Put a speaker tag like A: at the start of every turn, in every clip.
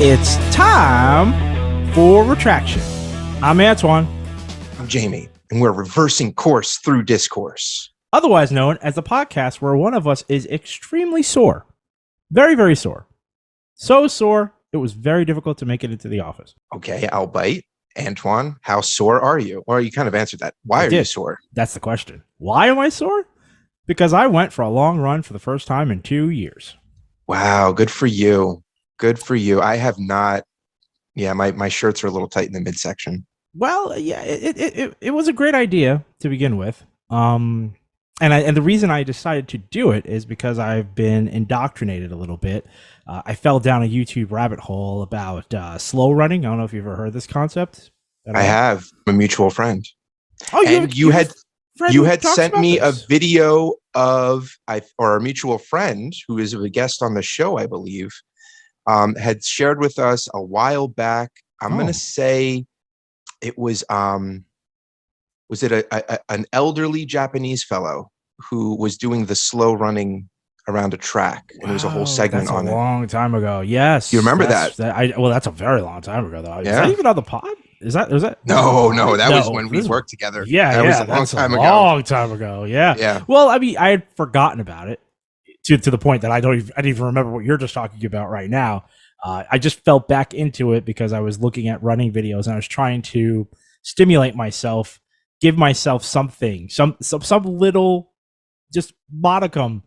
A: It's time for Retraction. I'm Antoine.
B: I'm Jamie, and we're reversing course through discourse.
A: Otherwise known as the podcast where one of us is extremely sore. Very, very sore. So sore, it was very difficult to make it into the office.
B: Okay, I'll bite. Antoine, how sore are you? Or you kind of answered that. Why are you sore?
A: That's the question. Why am I sore? Because I went for a long run for the first time in 2 years.
B: Wow, good for you. Good for you. I have not. Yeah, my shirts are a little tight in the midsection.
A: Well, yeah, it was a great idea to begin with. And the reason I decided to do it is because I've been indoctrinated a little bit. I fell down a YouTube rabbit hole about slow running. I don't know if you've ever heard this concept.
B: I have a mutual friend.
A: Oh,
B: you had sent me a video of our mutual friend who is a guest on the show, I believe, had shared with us a while back. I'm going to say it was it an elderly Japanese fellow who was doing the slow running around a track, and there was a whole segment on it.
A: That's a long time ago. Yes.
B: You remember that?
A: That's a very long time ago, though.
B: Yeah.
A: Is that even on the pod? Is that?
B: No, that was when we worked together.
A: Yeah,
B: that was a long time ago.
A: Yeah. Well, I mean, I had forgotten about it to the point that I didn't even remember what you're just talking about right now. I just fell back into it because I was looking at running videos and I was trying to stimulate myself, give myself something, some little just modicum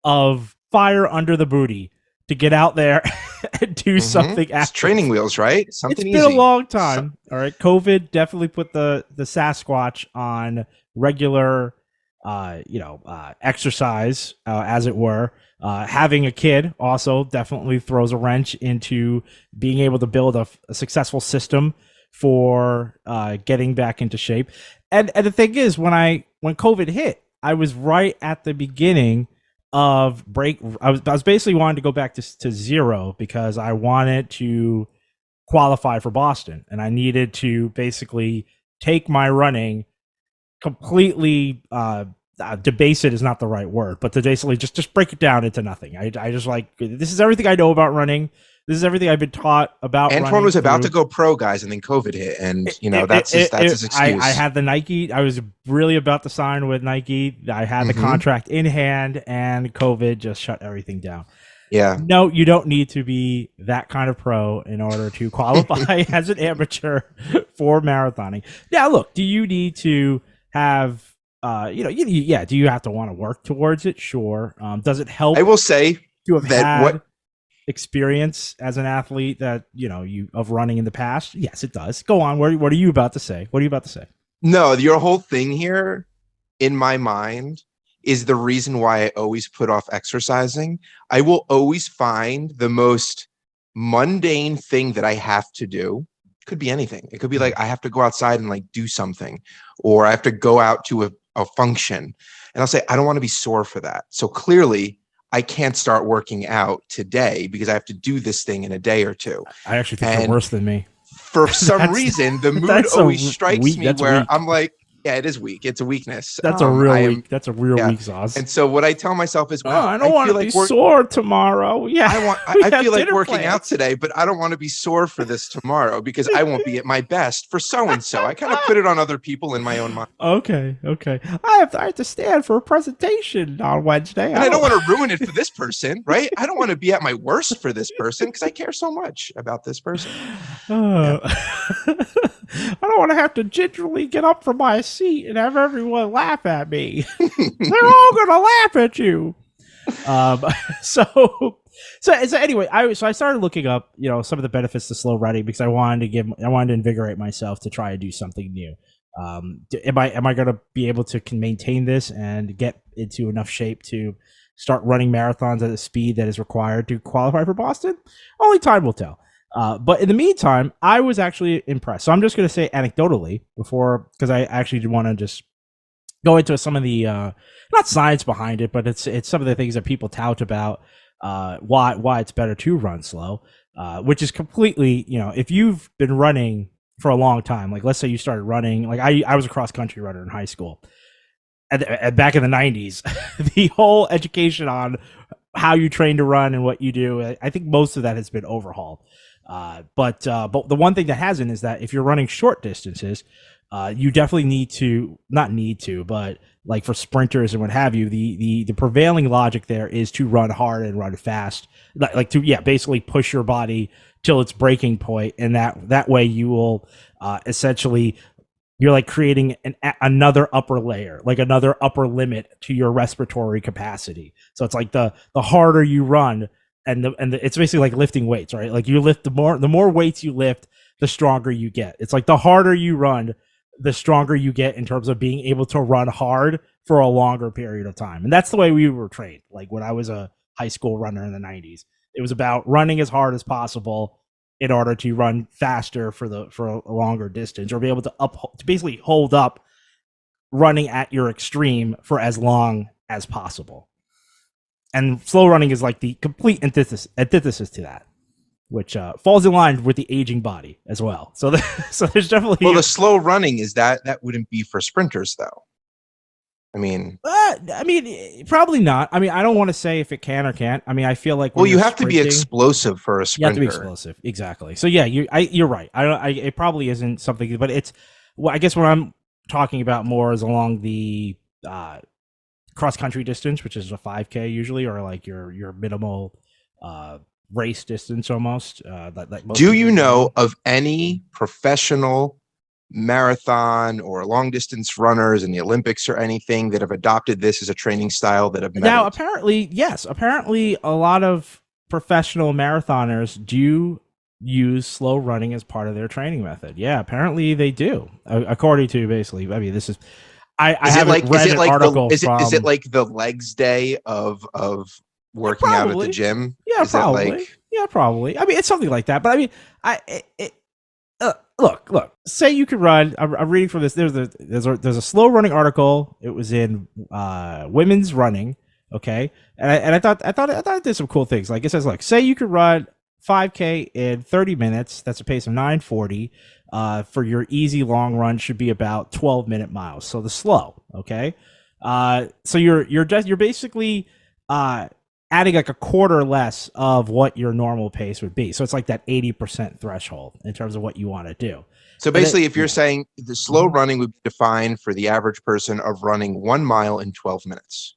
A: of fire under the booty to get out there and do something.
B: It's training wheels, right? Something
A: It's been a long time. All right. COVID definitely put the Sasquatch on regular, exercise, as it were. Having a kid also definitely throws a wrench into being able to build a successful system for getting back into shape. And the thing is, when COVID hit, I was right at the beginning of break. I was basically wanting to go back to zero because I wanted to qualify for Boston, and I needed to basically take my running completely. Debase it is not the right word, but to basically just break it down into nothing. I just this is everything I know about running. This is everything I've been taught about.
B: Antoine was about to go pro, guys, and then COVID hit, and that's his excuse.
A: I had the Nike. I was really about to sign with Nike. I had the contract in hand, and COVID just shut everything down.
B: Yeah.
A: No, you don't need to be that kind of pro in order to qualify as an amateur for marathoning. Now, look, do you need to have do you have to want to work towards it? Sure. Does it help?
B: I will say
A: to have had experience as an athlete that you of running in the past? Yes, it does. Go on. What are you about to say?
B: No, your whole thing here, in my mind, is the reason why I always put off exercising. I will always find the most mundane thing that I have to do. Could be anything. It could be like I have to go outside and do something, or I have to go out to a function, and I'll say I don't want to be sore for that. So clearly I can't start working out today because I have to do this thing in a day or two.
A: I actually think you're worse than me.
B: For some reason, the mood always strikes me where
A: weak.
B: I'm like, yeah, it is weak. It's a weakness.
A: That's a real weak. That's a real weak sauce.
B: And so what I tell myself is, well,
A: I don't want to be sore tomorrow. Yeah,
B: I feel like working out today, but I don't want to be sore for this tomorrow because I won't be at my best for so and so. I kind of put it on other people in my own mind.
A: Okay. I have to stand for a presentation on Wednesday,
B: and I don't want to ruin it for this person, right? I don't want to be at my worst for this person because I care so much about this person.
A: I don't want to have to gingerly get up from my seat and have everyone laugh at me. They're all gonna laugh at you. So anyway, I started looking up, some of the benefits to slow running because I wanted to invigorate myself to try and do something new. Am I going to be able to maintain this and get into enough shape to start running marathons at a speed that is required to qualify for Boston? Only time will tell. But in the meantime, I was actually impressed. So I'm just going to say anecdotally because I actually did want to just go into some of the not science behind it, but it's some of the things that people tout about why it's better to run slow, which is completely, if you've been running for a long time, like let's say you started running, like I was a cross country runner in high school. And back in the 90s, the whole education on how you train to run and what you do, I think most of that has been overhauled. But the one thing that hasn't is that if you're running short distances, you definitely need to, not need to, but like for sprinters and what have you, the prevailing logic there is to run hard and run fast, like to basically push your body till its breaking point, and that way you will essentially, you're like creating another upper layer, like another upper limit to your respiratory capacity. So it's like the harder you run, it's basically like lifting weights, right? Like you lift the more weights you lift, the stronger you get. It's like the harder you run, the stronger you get in terms of being able to run hard for a longer period of time. And that's the way we were trained. Like when I was a high school runner in the 90s, it was about running as hard as possible in order to run faster for a longer distance, or be able to basically hold up running at your extreme for as long as possible. And slow running is like the complete antithesis to that, which falls in line with the aging body as well. So there's definitely,
B: the slow running is that wouldn't be for sprinters though. I mean,
A: probably not. I mean, I don't want to say if it can or can't. I mean, I feel like
B: you have to be explosive for a sprinter.
A: You have to be explosive, exactly. So yeah, you're right. It probably isn't something, but it's. Well, I guess what I'm talking about more is along the cross country distance, which is a 5K usually, or like your minimal race distance almost.
B: Do you know of any professional marathon or long distance runners in the Olympics or anything that have adopted this as a training style that have medaled?
A: Now apparently, yes, apparently a lot of professional marathoners do use slow running as part of their training method. Yeah, apparently they do, according to basically, I mean, this is I haven't read an article.
B: Is it like the legs day of working out at the gym?
A: Yeah, probably. Yeah, probably. I mean, it's something like that. But I mean, look. Say you could run. I'm reading from this. There's a slow running article. It was in Women's Running. Okay, and I thought it did some cool things. Like it says, like, say you could run 5K in 30 minutes. That's a pace of 9:40. For your easy long run should be about 12-minute miles. So the slow. Okay, so you're basically adding like a quarter less of what your normal pace would be. So it's like that 80% threshold in terms of what you want to do.
B: So basically, if you're saying the slow running would be defined for the average person of running 1 mile in 12 minutes.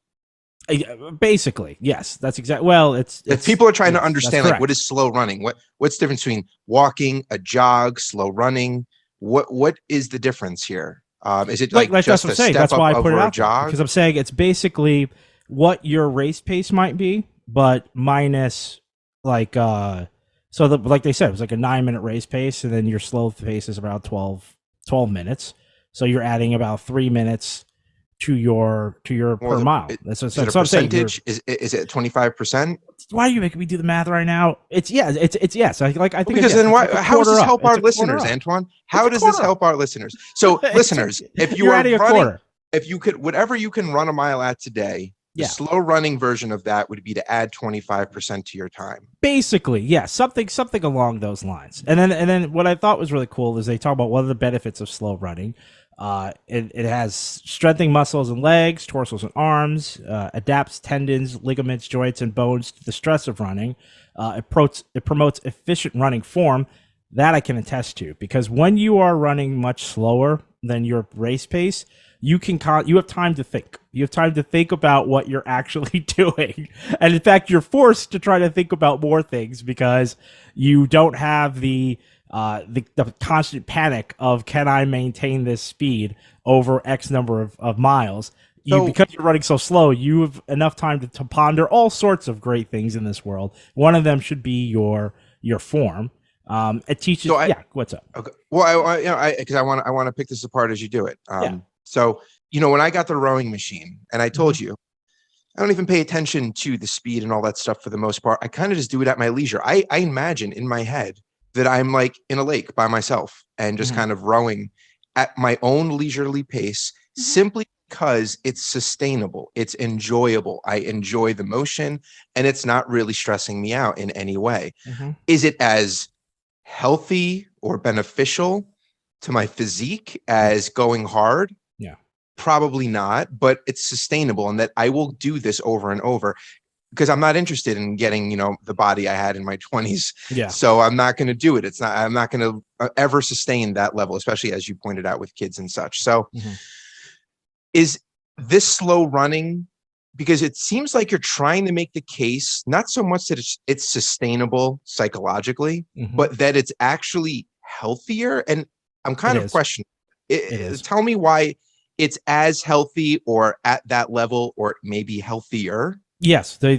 A: Basically, yes, that's exactly. Well, it's
B: people are trying to understand, like, what is slow running? What's the difference between walking, a jog, slow running? What is the difference here? Is it like just a step
A: that's why I put it out
B: jog?
A: Because I'm saying it's basically what your race pace might be, but minus like like they said, it was like a 9-minute race pace, and then your slow pace is about 12 minutes. So you're adding about 3 minutes to your per mile. That's what I'm saying.
B: Is it 25%?
A: Why are you making me do the math right now? It's yes. I think
B: because then why? How does this help our listeners, Antoine? How does this help our listeners? So listeners, if you are running, if you could, whatever you can run a mile at today, the slow running version of that would be to add 25% to your time.
A: Basically, yeah, something along those lines. And then what I thought was really cool is they talk about what are the benefits of slow running. It has strengthening muscles and legs, torsos and arms, adapts tendons, ligaments, joints, and bones to the stress of running. It promotes efficient running form. That I can attest to, because when you are running much slower than your race pace, you have time to think. You have time to think about what you're actually doing. And in fact, you're forced to try to think about more things because you don't have the constant panic of, can I maintain this speed over X number of miles? Because you're running so slow, you have enough time to ponder all sorts of great things in this world. One of them should be your form. It teaches. What's up?
B: Okay. Well, because I want to pick this apart as you do it. So, when I got the rowing machine, and I told you, I don't even pay attention to the speed and all that stuff for the most part. I kind of just do it at my leisure. I imagine in my head that I'm like in a lake by myself and just kind of rowing at my own leisurely pace, simply because it's sustainable. It's enjoyable. I enjoy the motion, and it's not really stressing me out in any way. Is it as healthy or beneficial to my physique as going hard? Probably not, but it's sustainable, and that I will do this over and over. because I'm not interested in getting, the body I had in my 20s.
A: Yeah.
B: So I'm not going to do it. I'm not going to ever sustain that level, especially as you pointed out with kids and such. So
A: Mhm.
B: is this slow running, because it seems like you're trying to make the case, not so much that it's sustainable psychologically,
A: Mhm.
B: but that it's actually healthier. And I'm
A: It
B: kind of
A: is.
B: questioning,
A: It is.
B: tell me why it's as healthy or at that level or maybe healthier.
A: Yes, they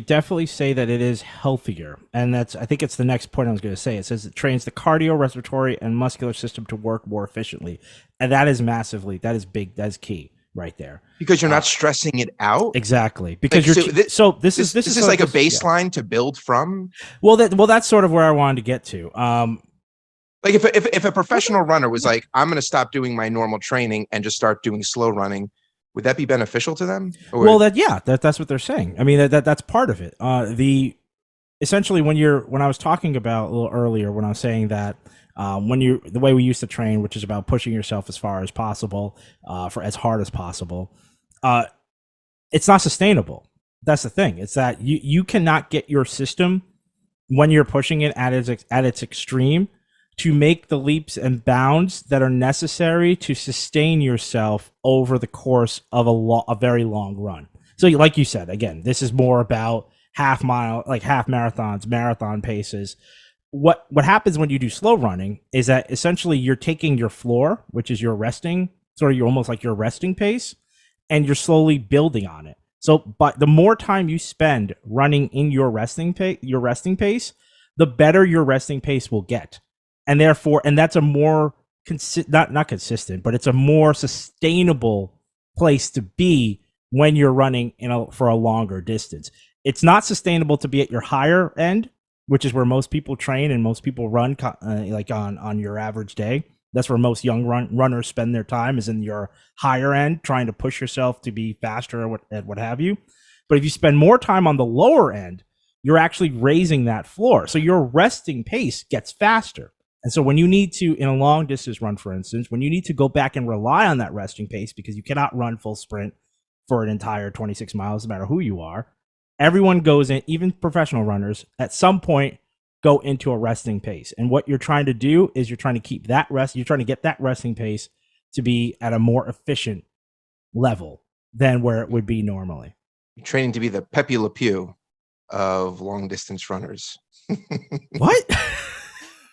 A: definitely say that it is healthier, and that's I think it's the next point I was going to say. It says it trains the cardio, respiratory, and muscular system to work more efficiently, and that is massively that is big, that's key right there.
B: Because you're
A: Uh,
B: not stressing it out.
A: exactly,
B: Like,
A: because you're
B: so
A: so this
B: this
A: is
B: is
A: so
B: like a
A: this yeah.
B: baseline to build from.
A: Well that's sort of where I wanted to get to.
B: Like if a
A: Well,
B: professional runner was
A: yeah.
B: like, I'm going to stop doing my normal training and just start doing slow running, would that be beneficial to them? Or
A: Well, that's what they're saying. I mean that's part of it. The essentially when I was talking about a little earlier when I was saying that when you the way we used to train, which is about pushing yourself as far as possible for as hard as possible, uh, it's not sustainable. That's the thing. It's that you cannot get your system when you're pushing it at its extreme to make the leaps and bounds that are necessary to sustain yourself over the course of a very long run. So, like you said, again, this is more about half mile, like half marathons, marathon paces. What happens when you do slow running is that essentially you're taking your floor, which is your resting, sort of you're almost like your resting pace, and you're slowly building on it. So, but the more time you spend running in your resting pace, the better your resting pace will get, and therefore, and that's a more not consistent, but it's a more sustainable place to be when you're running for a longer distance. It's not sustainable to be at your higher end, which is where most people train and most people run, like on your average day. That's where most young runners spend their time, is in your higher end, trying to push yourself to be faster or what have you. But if you spend more time on the lower end, you're actually raising that floor. So your resting pace gets faster. And so when you need to, in a long distance run, for instance, when you need to go back and rely on that resting pace because you cannot run full sprint for an entire 26 miles, no matter who you are, everyone goes in, even professional runners, at some point go into a resting pace. And what you're trying to do is you're trying to keep that you're trying to get that resting pace to be at a more efficient level than where it would be normally.
B: training to be the Pepe Le Pew of long distance runners.
A: What?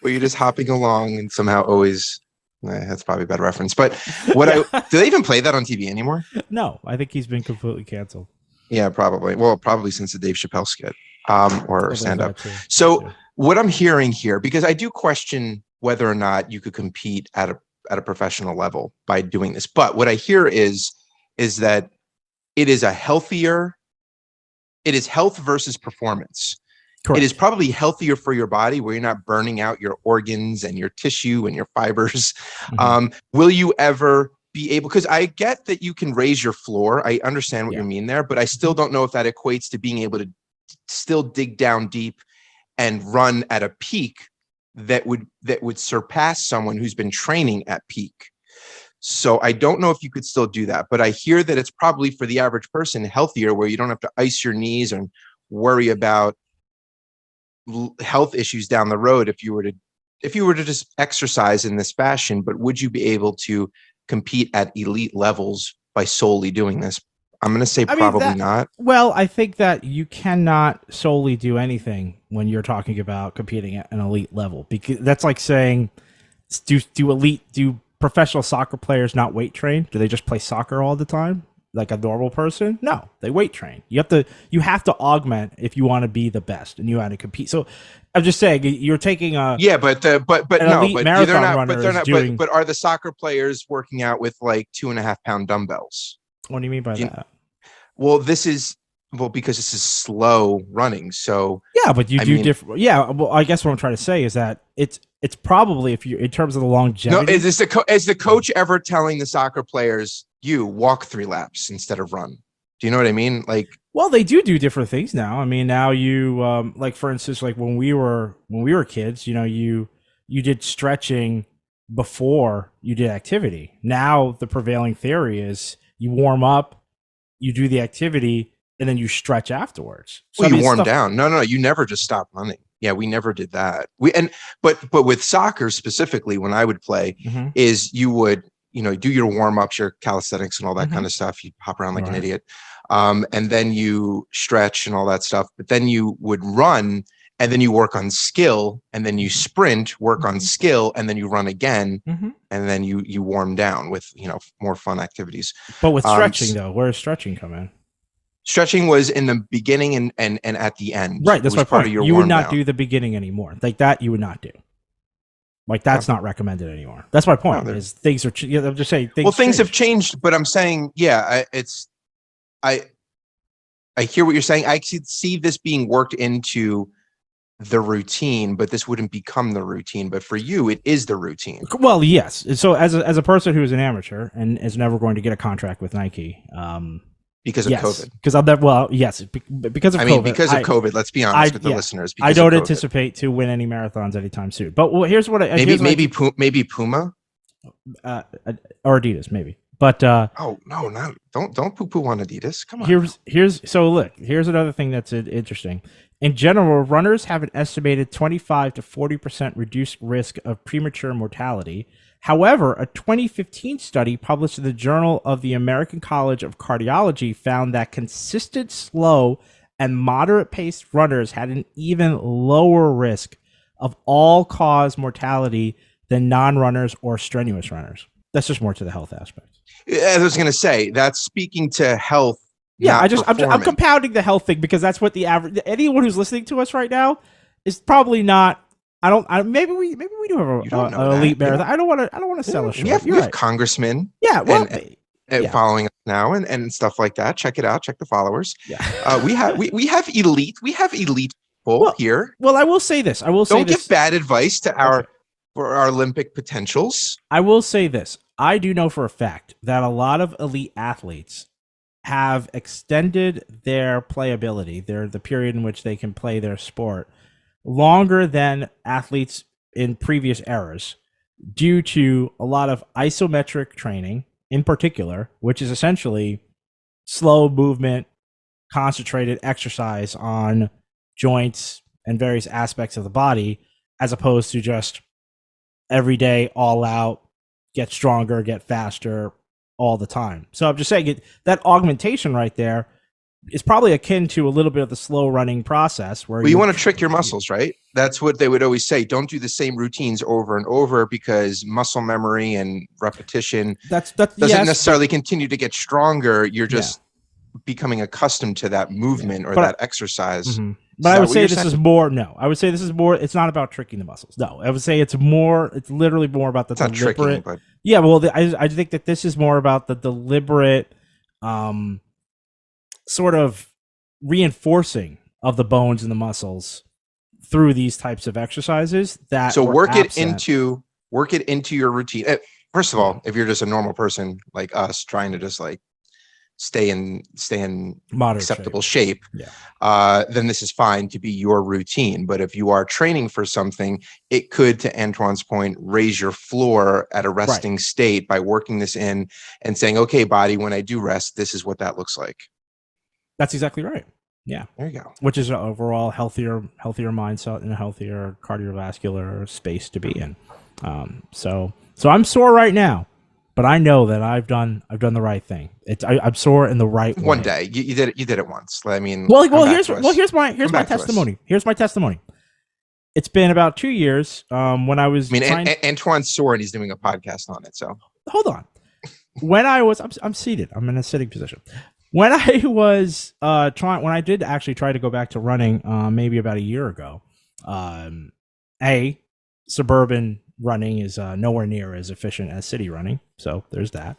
B: Where you're just hopping along and somehow always, that's probably a better reference. But do they even play that on TV anymore?
A: No, I think he's been completely canceled.
B: Yeah, probably. Well, probably since the Dave Chappelle skit, or stand up.
A: So
B: So what I'm hearing here, because I do question whether or not you could compete at a professional level by doing this, but what I hear is that it is it is health versus performance.
A: correct.
B: It is probably healthier for your body, where you're not burning out your organs and your tissue and your fibers.
A: Mhm.
B: Will you ever be able, because I get that you can raise your floor. I understand what
A: Yeah.
B: you mean there, but I still don't know if that equates to being able to still dig down deep and run at a peak that would surpass someone who's been training at peak. So I don't know if you could still do that, but I hear that it's probably for the average person healthier, where you don't have to ice your knees and worry about health issues down the road if you were to just exercise in this fashion. But would you be able to compete at elite levels by solely doing this? I'm going to say
A: I mean
B: probably
A: that.
B: not.
A: Well, I think that you cannot solely do anything when you're talking about competing at an elite level, because that's like saying, do professional soccer players not weight train? Do they just play soccer all the time like a normal person? No, they weight train. You have to augment if you want to be the best and you want to compete. So I'm just saying, you're taking
B: Yeah, but
A: an
B: no,
A: elite
B: but
A: marathon
B: they're
A: runner is
B: not.
A: doing.
B: But are the soccer players working out with like 2.5 pound dumbbells?
A: What do you mean by that?
B: Well, because this is slow running. So
A: Yeah, but you
B: I
A: do
B: mean,
A: different. Yeah, well, I guess what I'm trying to say is that it's probably, if you in terms of the
B: no,
A: longevity.
B: is the coach ever telling the soccer players, you walk 3 laps instead of run? Do you know what I mean? Like,
A: Well, they do different things now. I mean, now you like, for instance, like when we were kids, you did stretching before you did activity. Now the prevailing theory is you warm up, you do the activity, and then you stretch afterwards. So
B: Well,
A: I mean,
B: you
A: it's
B: warm
A: stuff.
B: down. No, you never just stop running. Yeah, we never did that. But with soccer specifically, when I would play,
A: Mhm.
B: is you would, do your warm ups, your calisthenics and all that kind of stuff. You hop around like an
A: Right.
B: idiot. And then you stretch and all that stuff. But then you would run, and then you work on skill, and then you sprint, work on skill, and then you run again,
A: Mhm.
B: and then you warm down with, more fun activities.
A: But with
B: Um,
A: stretching though, where does stretching come in?
B: Stretching was in the beginning and at the end.
A: Right,
B: It
A: that's
B: was
A: my
B: part of
A: point.
B: your
A: You would
B: warm
A: not
B: down.
A: do the beginning anymore. Like that, you would not do. Like that's not recommended anymore. That's my point.
B: No,
A: Is things are? I'm just saying things.
B: well, things have
A: change.
B: changed, but I'm saying, yeah, I I hear what you're saying. I could see this being worked into the routine, but this wouldn't become the routine. But for you, it is the routine
A: Well, yes. So as a person who's an amateur and is never going to get a contract with Nike,
B: because of
A: yes,
B: COVID.
A: because of that. Well, yes, because of COVID.
B: Because of COVID. Let's be honest with the
A: yeah,
B: listeners.
A: I
B: Because
A: don't
B: of COVID.
A: anticipate to win any marathons anytime soon. But here's what I
B: maybe Puma.
A: Or Adidas maybe. But
B: Oh no, don't poo poo on Adidas. Come on.
A: Here's another thing that's interesting. In general, runners have an estimated 25 to 40% reduced risk of premature mortality. However, a 2015 study published in the Journal of the American College of Cardiology found that consistent, slow, and moderate paced runners had an even lower risk of all-cause mortality than non-runners or strenuous runners. That's just more to the health aspect.
B: I was going to say that's speaking to health.
A: Yeah, I'm
B: performance.
A: compounding the health thing because that's what the average anyone who's listening to us right now is probably not. Maybe we do have an elite marathon. I don't want to sell a short.
B: We have congressmen.
A: Yeah, well,
B: following us now and stuff like that. Check it out. Check the followers.
A: Yeah.
B: We have elite. We have elite people here.
A: Well, I will say this. Don't
B: give bad advice to for our Olympic potentials.
A: I will say this. I do know for a fact that a lot of elite athletes have extended their playability, the period in which they can play their sport, longer than athletes in previous eras due to a lot of isometric training in particular, which is essentially slow movement, concentrated exercise on joints and various aspects of the body, as opposed to just every day all out, get stronger, get faster all the time. So I'm just saying that augmentation right there is probably akin to a little bit of the slow running process where
B: you want to trick your muscles, right? That's what they would always say. Don't do the same routines over and over because muscle memory and repetition doesn't necessarily continue to get stronger. You're just becoming accustomed to that movement or that exercise.
A: Mm-hmm. But I would say this is more. No, I would say this is more. It's not about tricking the muscles. No, I would say it's more. It's literally more about the deliberate. Tricking, but yeah, well, I think that this is more about the deliberate, sort of reinforcing of the bones and the muscles through these types of exercises.
B: Work it into your routine. First of all, if you're just a normal person like us trying to just like stay in moderate acceptable shape, then this is fine to be your routine. But if you are training for something, it could, to Antoine's point, raise your floor at a resting state by working this in and saying, okay, body, when I do rest, this is what that looks like. That's
A: exactly right. Yeah.
B: There you go.
A: Which is an overall healthier mindset and a healthier cardiovascular space to be in. So I'm sore right now, but I know that I've done the right thing. I'm sore in the right way.
B: One day you did it once. I mean,
A: here's my testimony. Here's my testimony. It's been about 2 years. When I was,
B: Antoine's sore and he's doing a podcast on it. So
A: hold on. When I was, I'm seated. I'm in a sitting position. When I was when I did actually try to go back to running, maybe about a year ago, suburban running is nowhere near as efficient as city running. So there's that.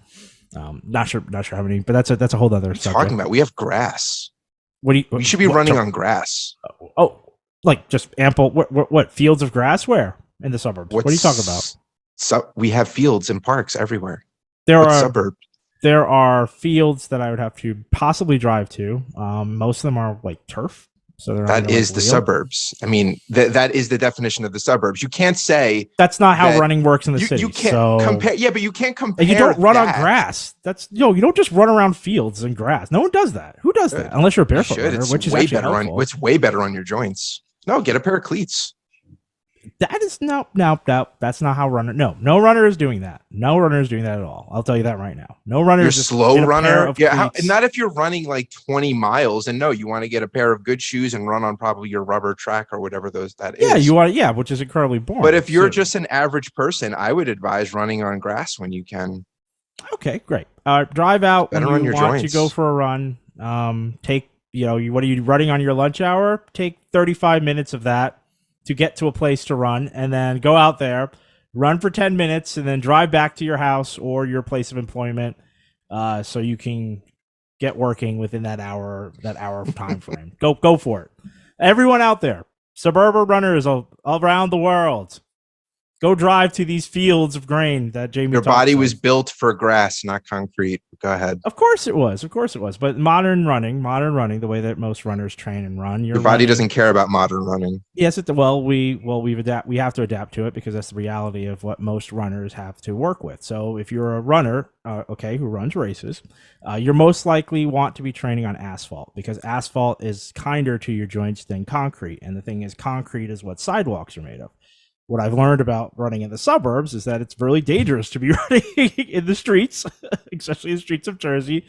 A: Not sure how many, but that's a whole other subject.
B: Talking about, we have grass.
A: We
B: should be running on grass.
A: Like just ample. What fields of grass? Where in the suburbs? What are you talking about?
B: So we have fields and parks everywhere.
A: Suburb? There are fields that I would have to possibly drive to. Most of them are like turf. So they're
B: that is the suburbs. I mean, that is the definition of the suburbs. You can't say
A: that's not how running works in the city.
B: You can't compare. Yeah, but you can't compare.
A: And you don't run on grass. That's you don't just run around fields and grass. No one does that. Who does that? Unless you're a barefoot runner, which is way better
B: on. It's way better on your joints. No, get a pair of cleats.
A: That is no. That's not how runner. No runner is doing that. No runner is doing that at all. I'll tell you that right now. No runner.
B: You're a slow runner. Yeah, not if you're running like 20 miles. And no, you want to get a pair of good shoes and run on probably your rubber track or whatever that is.
A: Yeah, you want. Yeah, which is incredibly boring.
B: But if you're just an average person, I would advise running on grass when you can.
A: Okay, great. Drive out when you want to go for a run. Take what are you running on your lunch hour? Take 35 minutes of that to get to a place to run, and then go out there, run for 10 minutes, and then drive back to your house or your place of employment, so you can get working within that hour of time frame. Go for it. Everyone out there, suburban runners around the world, go drive to these fields of grain that Jamie.
B: Your body was built for grass, not concrete. Go ahead.
A: Of course it was. But modern running, the way that most runners train and run,
B: your body doesn't care about modern running.
A: Yes, we have to adapt to it because that's the reality of what most runners have to work with. So if you're a runner, who runs races, you're most likely want to be training on asphalt because asphalt is kinder to your joints than concrete. And the thing is, concrete is what sidewalks are made of. What I've learned about running in the suburbs is that it's really dangerous to be running in the streets, especially the streets of Jersey.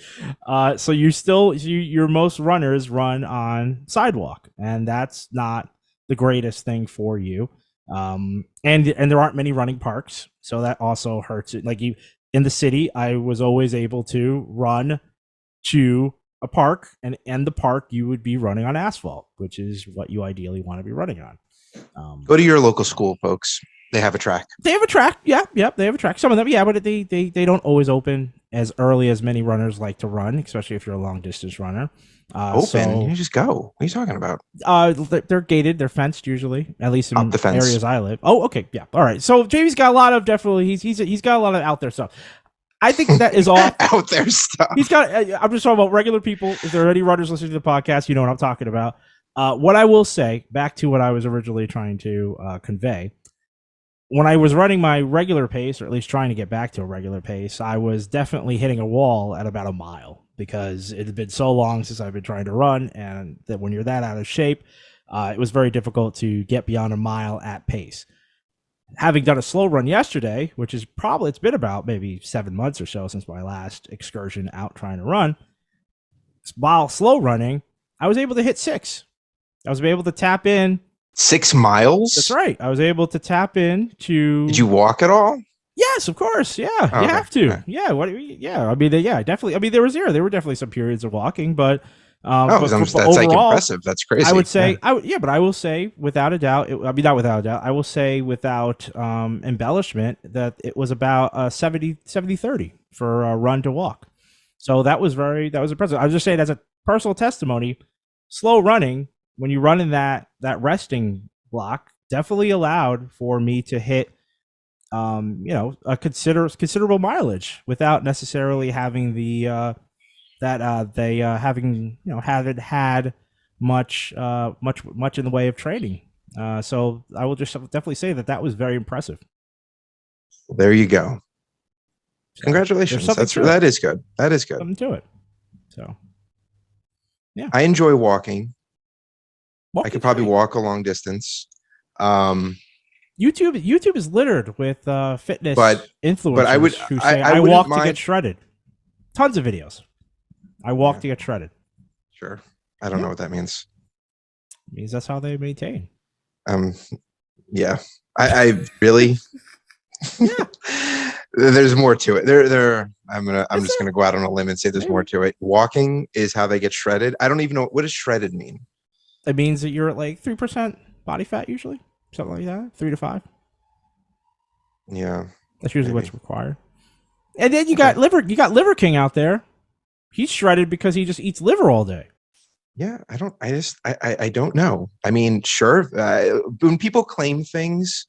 A: So your most runners run on sidewalk, and that's not the greatest thing for you. And there aren't many running parks, so that also hurts it. Like in the city, I was always able to run to a park, and in the park you would be running on asphalt, which is what you ideally want to be running on.
B: Go to your local school, folks. They have a track.
A: They have a track. Yeah, they have a track. Some of them, yeah, but they don't always open as early as many runners like to run, especially if you're a long distance runner.
B: You just go. What are you talking about?
A: They're gated. They're fenced usually, at least in the areas I live. Oh, okay, yeah, all right. So Jamie's got a lot of he's got a lot of out there stuff. I think that is all
B: out there stuff.
A: He's got. I'm just talking about regular people. If there are any runners listening to the podcast, you know what I'm talking about. What I will say, back to what I was originally trying to convey, when I was running my regular pace, or at least trying to get back to a regular pace, I was definitely hitting a wall at about a mile because it had been so long since I've been trying to run, and that when you're that out of shape, it was very difficult to get beyond a mile at pace. Having done a slow run yesterday, which is it's been about maybe 7 months or so since my last excursion out trying to run, while slow running, I was able to hit 6. I was able to tap in
B: 6 miles.
A: That's right. I was able to tap in to.
B: Did you walk at all?
A: Yes, of course. Yeah, you have to. Okay. Yeah. Yeah. I mean, definitely. I mean, there were definitely some periods of walking, but.
B: That's overall, like impressive. That's crazy.
A: I would say, but I will say without a doubt. Not without a doubt. I will say without embellishment that it was about 70-30 for a run to walk. So that was impressive. I was just saying as a personal testimony, slow running. When you run in that resting block, definitely allowed for me to hit, a considerable mileage without necessarily having the haven't had much in the way of training. So I will just definitely say that was very impressive.
B: There you go. Congratulations. That is good. That is good.
A: Something to it. So, yeah.
B: I enjoy walking. I could probably walk a long distance.
A: YouTube is littered with fitness influencers
B: but
A: who say I walk to get shredded. Tons of videos. I walk to get shredded.
B: Sure. I don't know what that means.
A: It means that's how they maintain.
B: Yeah. I really. Yeah. There's more to it. I'm just gonna go out on a limb and say there's more to it. Walking is how they get shredded. I don't even know what does shredded mean.
A: It means that you're at like 3% body fat usually, something like that, 3 to 5.
B: Yeah,
A: that's usually what's required. And then you got Liver King out there. He's shredded because he just eats liver all day.
B: Yeah, I don't know. I mean, sure. When people claim things,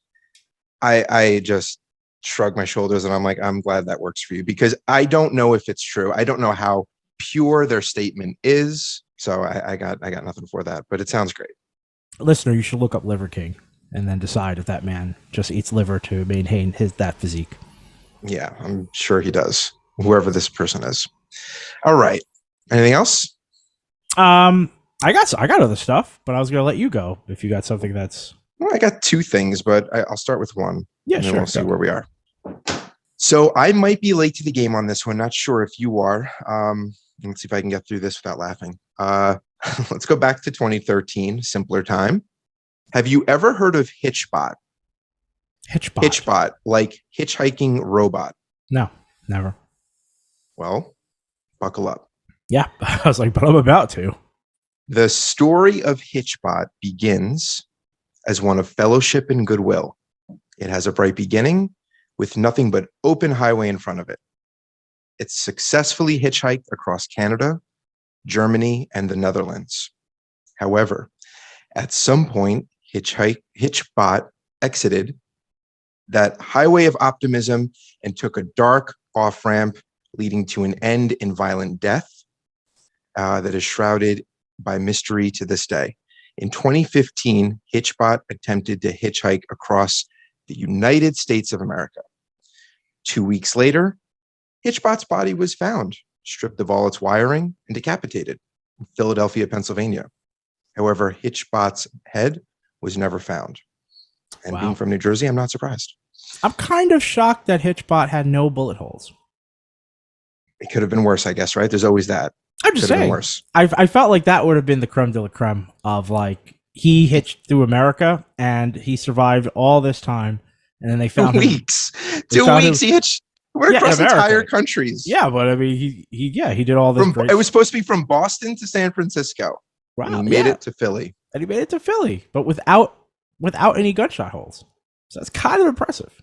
B: I just shrug my shoulders and I'm like, I'm glad that works for you because I don't know if it's true. I don't know how pure their statement is. So I got nothing for that, but it sounds great.
A: Listener, you should look up Liver King and then decide if that man just eats liver to maintain that physique.
B: Yeah, I'm sure he does. Whoever this person is. All right. Anything else?
A: I got other stuff, but I was gonna let you go if you got something that's.
B: Well, I got two things, but I'll start with one.
A: Yeah,
B: and then
A: sure.
B: We'll see where we are. So I might be late to the game on this one. Not sure if you are. Let's see if I can get through this without laughing. Let's go back to 2013, simpler time. Have you ever heard of HitchBot?
A: HitchBot.
B: HitchBot, like hitchhiking robot.
A: No, never.
B: Well, buckle up.
A: Yeah, I was like, but I'm about to.
B: The story of HitchBot begins as one of fellowship and goodwill. It has a bright beginning with nothing but open highway in front of it. It successfully hitchhiked across Canada, Germany, and the Netherlands. However, at some point, HitchBot exited that highway of optimism and took a dark off-ramp leading to an end in violent death that is shrouded by mystery to this day. In 2015, HitchBot attempted to hitchhike across the United States of America. 2 weeks later, HitchBot's body was found, stripped of all its wiring and decapitated in Philadelphia, Pennsylvania. However, HitchBot's head was never found. And being from New Jersey, I'm not surprised.
A: I'm kind of shocked that HitchBot had no bullet holes.
B: It could have been worse, I guess, right? There's always that.
A: I'm just saying.
B: Worse.
A: I felt like that would have been the creme de la creme of like he hitched through America and he survived all this time, and then they found
B: 2 weeks. 2 weeks he hitched. We're across entire countries.
A: Yeah, but I mean, he did all this.
B: It was supposed to be from Boston to San Francisco.
A: Wow,
B: and he made it to Philly.
A: And he made it to Philly, but without any gunshot holes. So that's kind of impressive.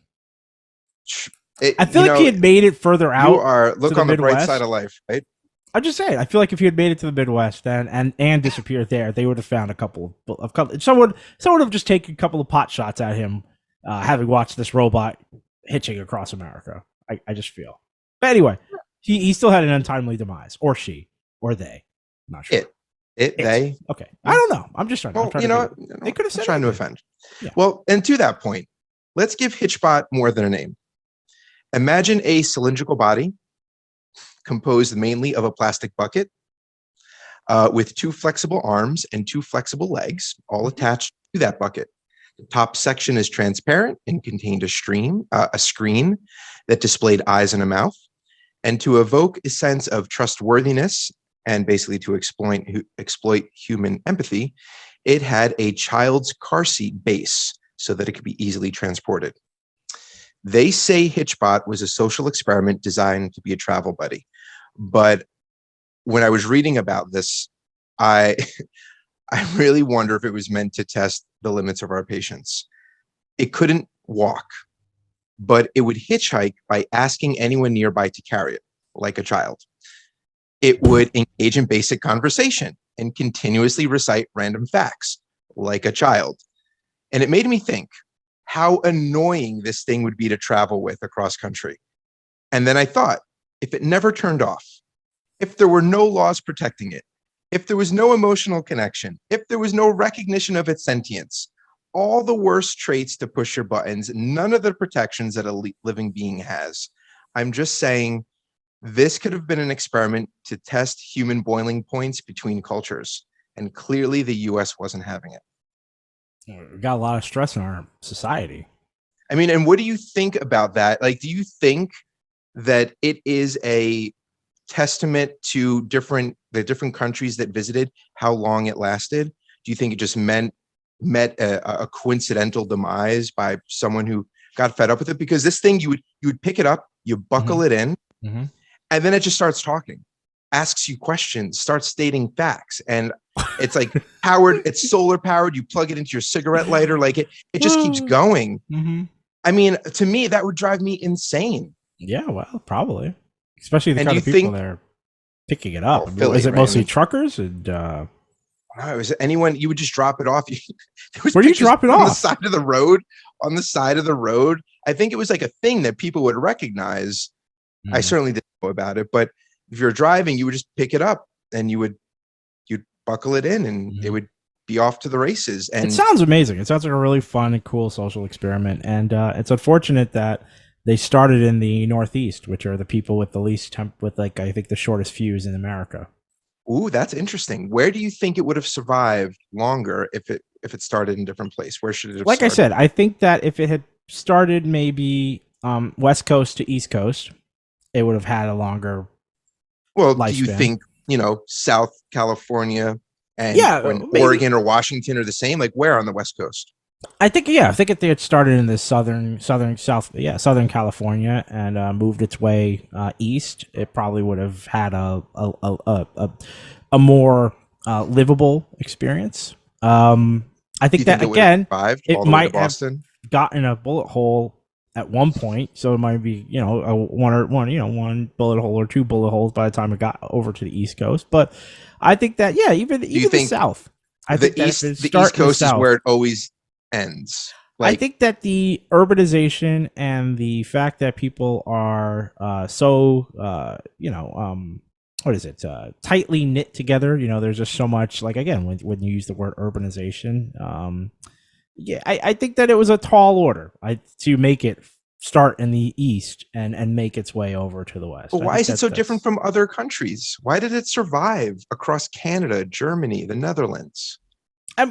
A: I feel like he had made it further out.
B: You are look on the bright side of life, right?
A: I'm just saying. I feel like if he had made it to the Midwest and disappeared there, they would have found a couple. Someone would have just taken a couple of pot shots at him, having watched this robot hitching across America. I just feel. But anyway, he still had an untimely demise, or she, or they. I'm not sure.
B: They.
A: Okay, I don't know. I'm just trying.
B: Well,
A: they could have said
B: trying to offend. Yeah. Well, and to that point, let's give HitchBot more than a name. Imagine a cylindrical body composed mainly of a plastic bucket with two flexible arms and two flexible legs, all attached to that bucket. The top section is transparent and contained a screen that displayed eyes and a mouth. And to evoke a sense of trustworthiness and basically to exploit human empathy, it had a child's car seat base so that it could be easily transported. They say HitchBot was a social experiment designed to be a travel buddy. But when I was reading about this, I really wonder if it was meant to test the limits of our patience. It couldn't walk, but it would hitchhike by asking anyone nearby to carry it, like a child. It would engage in basic conversation and continuously recite random facts, like a child. And it made me think how annoying this thing would be to travel with across country. And then I thought, if it never turned off, if there were no laws protecting it, if there was no emotional connection, if there was no recognition of its sentience, all the worst traits to push your buttons, none of the protections that a living being has. I'm just saying this could have been an experiment to test human boiling points between cultures. And clearly the US wasn't having it.
A: We got a lot of stress in our society.
B: I mean, and what do you think about that? Like, do you think that it is a testament to the different countries that visited, how long it lasted? Do you think it just met a coincidental demise by someone who got fed up with it? Because this thing, you would pick it up, you buckle it in, and then it just starts talking, asks you questions, starts stating facts, and it's like powered, it's solar powered. You plug it into your cigarette lighter, like it just keeps going. I mean, to me, that would drive me insane.
A: Yeah, well, probably, especially the kind of people that are picking it up. Philly, is it mostly truckers? And
B: no, it was anyone. You would just drop it off.
A: Where do you drop it off?
B: On the side of the road. On the side of the road. I think it was like a thing that people would recognize. I certainly didn't know about it, but if you're driving, you would just pick it up and you'd buckle it in, and it would be off to the races.
A: It
B: And
A: sounds amazing. It sounds like a really fun and cool social experiment. And it's unfortunate that they started in the Northeast, which are the people with the least with like I think the shortest fuse in America.
B: ooh, that's interesting. Where do you think it would have survived longer if it started in a different place? Where should it have
A: Like I
B: started?
A: said, I think that if it had started maybe West Coast to East Coast, it would have had a longer
B: Well, do you
A: lifespan.
B: think, South California and
A: Yeah,
B: when
A: maybe.
B: Oregon or Washington are the same? Like where on the West Coast?
A: I think if they had started in the southern California and moved its way east, it probably would have had a more livable experience. I
B: Do
A: think
B: you
A: that
B: think it would have
A: again,
B: survived all
A: it
B: the way to
A: might have
B: Boston?
A: gotten a bullet hole at one point, so it might be a one bullet hole or two bullet holes by the time it got over to the East Coast. But I think that
B: Do you
A: even the
B: think
A: South, I think that if it
B: the East
A: start in the
B: Coast is
A: South,
B: where it always ends?
A: I
B: Like,
A: think that the urbanization and the fact that people are so what is it tightly knit together. There's just so much like again when you use the word urbanization. I think that it was a tall order to make it start in the east and make its way over to the
B: but
A: west. I
B: why
A: think
B: is it so different
A: that's
B: from other countries? Why did it survive across Canada, Germany, the Netherlands?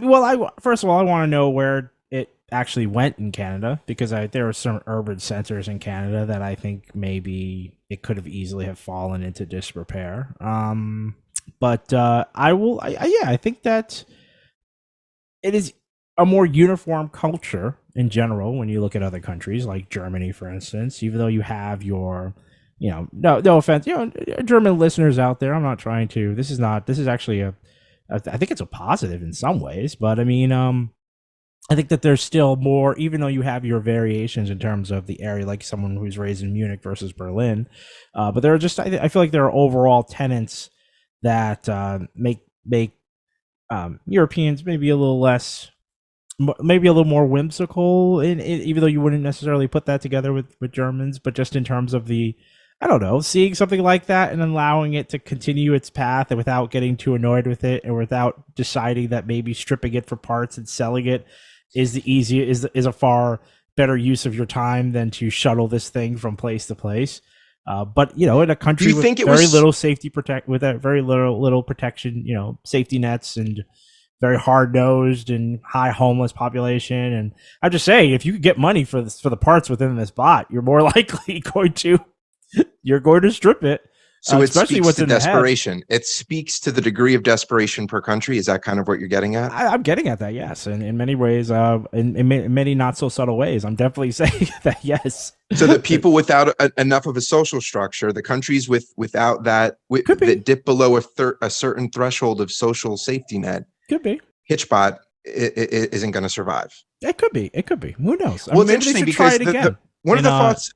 A: well, I first of all I want to know where it actually went in Canada because there were some urban centers in Canada that I think maybe it could have easily have fallen into disrepair. But I think that it is a more uniform culture in general when you look at other countries like Germany, for instance. Even though you have your, no offense, German listeners out there. I'm not trying to. This is not. This is actually I think it's a positive in some ways, but I mean, I think that there's still more, even though you have your variations in terms of the area, like someone who's raised in Munich versus Berlin. But there are just, I feel like there are overall tenets that make Europeans maybe a little less, maybe a little more whimsical, even though you wouldn't necessarily put that together with Germans, but just in terms of the, I don't know, seeing something like that and allowing it to continue its path and without getting too annoyed with it and without deciding that maybe stripping it for parts and selling it is a far better use of your time than to shuttle this thing from place to place. But in a
B: Do
A: country
B: you
A: with
B: think it
A: very
B: was
A: little with a very little protection, safety nets and very hard nosed and high homeless population. And I'm just saying, if you could get money for the parts within this bot, you're more likely going to strip it,
B: so it
A: especially
B: speaks
A: what's
B: to
A: in the head.
B: desperation? It speaks to the degree of desperation per country. Is that kind of what you're getting at?
A: I'm getting at that, yes, and in many ways, in many not so subtle ways, I'm definitely saying that yes.
B: So the people without enough of a social structure, the countries without that
A: Could be,
B: that dip below a certain threshold of social safety net,
A: could be.
B: HitchBot isn't going to survive.
A: It could be. It could be. Who knows? I
B: Well,
A: mean,
B: it's
A: maybe they
B: interesting
A: should try
B: because
A: it again.
B: one of
A: In
B: the thoughts,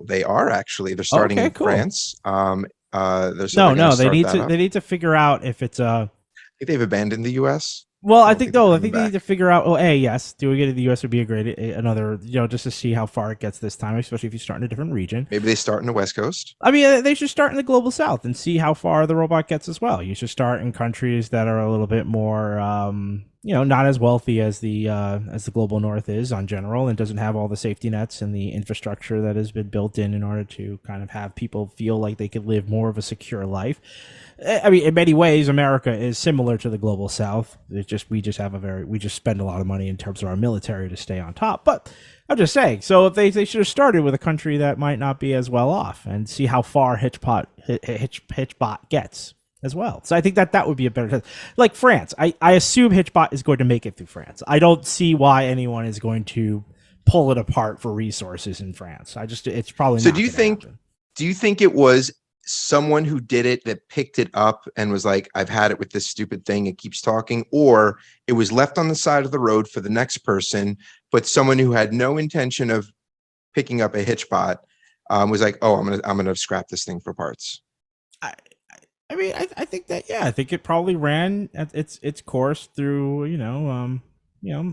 B: they are actually. They're starting
A: okay,
B: in
A: cool.
B: France. They said they're
A: No,
B: going to
A: no,
B: start that up.
A: they need to figure out if it's
B: I think they've abandoned the U.S.
A: Well,
B: I
A: I
B: don't
A: think
B: think they're
A: no. I
B: coming
A: think they need
B: back.
A: to figure out. Oh, yes, doing it in the U.S. would be a great another. Just to see how far it gets this time, especially if you start in a different region.
B: Maybe they start in the West Coast.
A: I mean, they should start in the global south and see how far the robot gets as well. You should start in countries that are a little bit more, not as wealthy as the global north is on general, and doesn't have all the safety nets and the infrastructure that has been built in order to kind of have people feel like they could live more of a secure life. I mean, in many ways, America is similar to the global south. We just spend a lot of money in terms of our military to stay on top, but I'm just saying. So if they should have started with a country that might not be as well off and see how far HitchBot gets as well. So I think that would be a better test. Like France, I assume HitchBot is going to make it through France. I don't see why anyone is going to pull it apart for resources in France. It's probably
B: So
A: not going to happen.
B: do you think it was someone who did it that picked it up and was like, I've had it with this stupid thing, it keeps talking, or it was left on the side of the road for the next person, but someone who had no intention of picking up a HitchBot was like, oh, I'm gonna scrap this thing for parts?
A: I, I mean, I think that I think it probably ran at its course through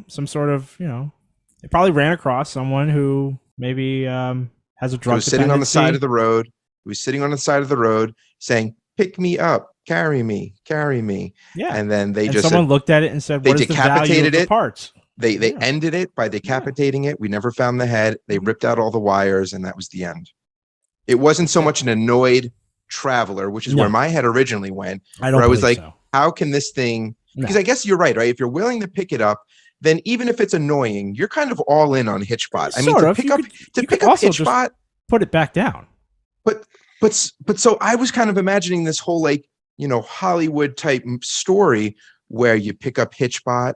A: some sort of it probably ran across someone who maybe has a
B: It
A: drug
B: was sitting on the side
A: dependency.
B: of the road. It was sitting on the side of the road saying, pick me up, carry me, carry me.
A: Yeah.
B: And then they
A: And
B: just
A: someone
B: said,
A: looked at it and said,
B: they
A: what is the value of
B: decapitated
A: the
B: it.
A: parts?
B: They
A: Yeah.
B: ended it by decapitating it. We never found the head. They ripped out all the wires, and that was the end. It wasn't so much an annoyed traveler, which is where my head originally went,
A: I
B: where
A: don't
B: I was
A: believe
B: like,
A: so.
B: how can this thing, because I guess you're right? If you're willing to pick it up, then even if it's annoying, you're kind of all in on HitchBot. I mean,
A: Sort
B: to
A: of.
B: pick
A: You
B: up
A: also just
B: HitchBot,
A: put it back down.
B: but so I was kind of imagining this whole, like, you know, Hollywood type story where you pick up HitchBot,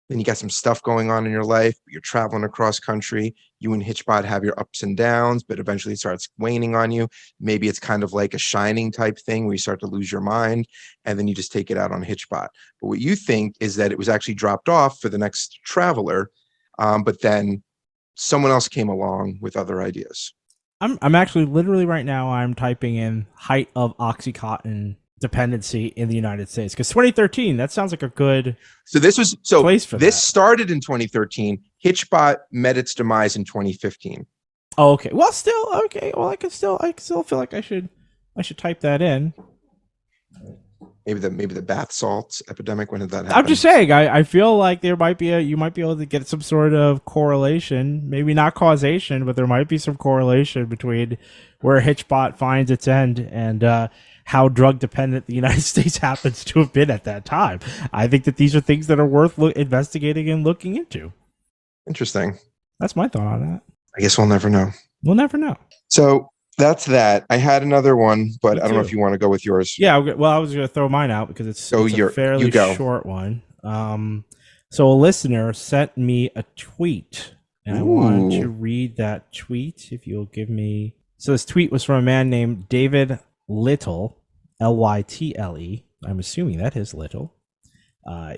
B: then you got some stuff going on in your life, you're traveling across country, you and HitchBot have your ups and downs, but eventually it starts waning on you. Maybe it's kind of like a Shining type thing where you start to lose your mind, and then you just take it out on HitchBot. But what you think is that it was actually dropped off for the next traveler, but then someone else came along with other ideas.
A: I'm actually literally right now I'm typing in height of Oxycontin dependency in the United States, because 2013, that sounds like a good place for
B: this
A: that.
B: started in 2013. HitchBot met its demise in 2015.
A: Oh, okay. Well, still okay. Well, I can still feel like I should type that in.
B: Maybe the bath salts epidemic. When did that happen?
A: I'm just saying. I feel like you might be able to get some sort of correlation, maybe not causation, but there might be some correlation between where HitchBot finds its end and how drug dependent the United States happens to have been at that time. I think that these are things that are worth investigating and looking into.
B: Interesting.
A: That's my thought on that.
B: I guess we'll never know.
A: We'll never know.
B: So that's that. I had another one, but I don't know if you want to go with yours.
A: Yeah, well, I was going to throw mine out because it's a fairly short one. So a listener sent me a tweet, and I wanted to read that tweet if you'll give me. So this tweet was from a man named David Little, Lytle. I'm assuming that is Little.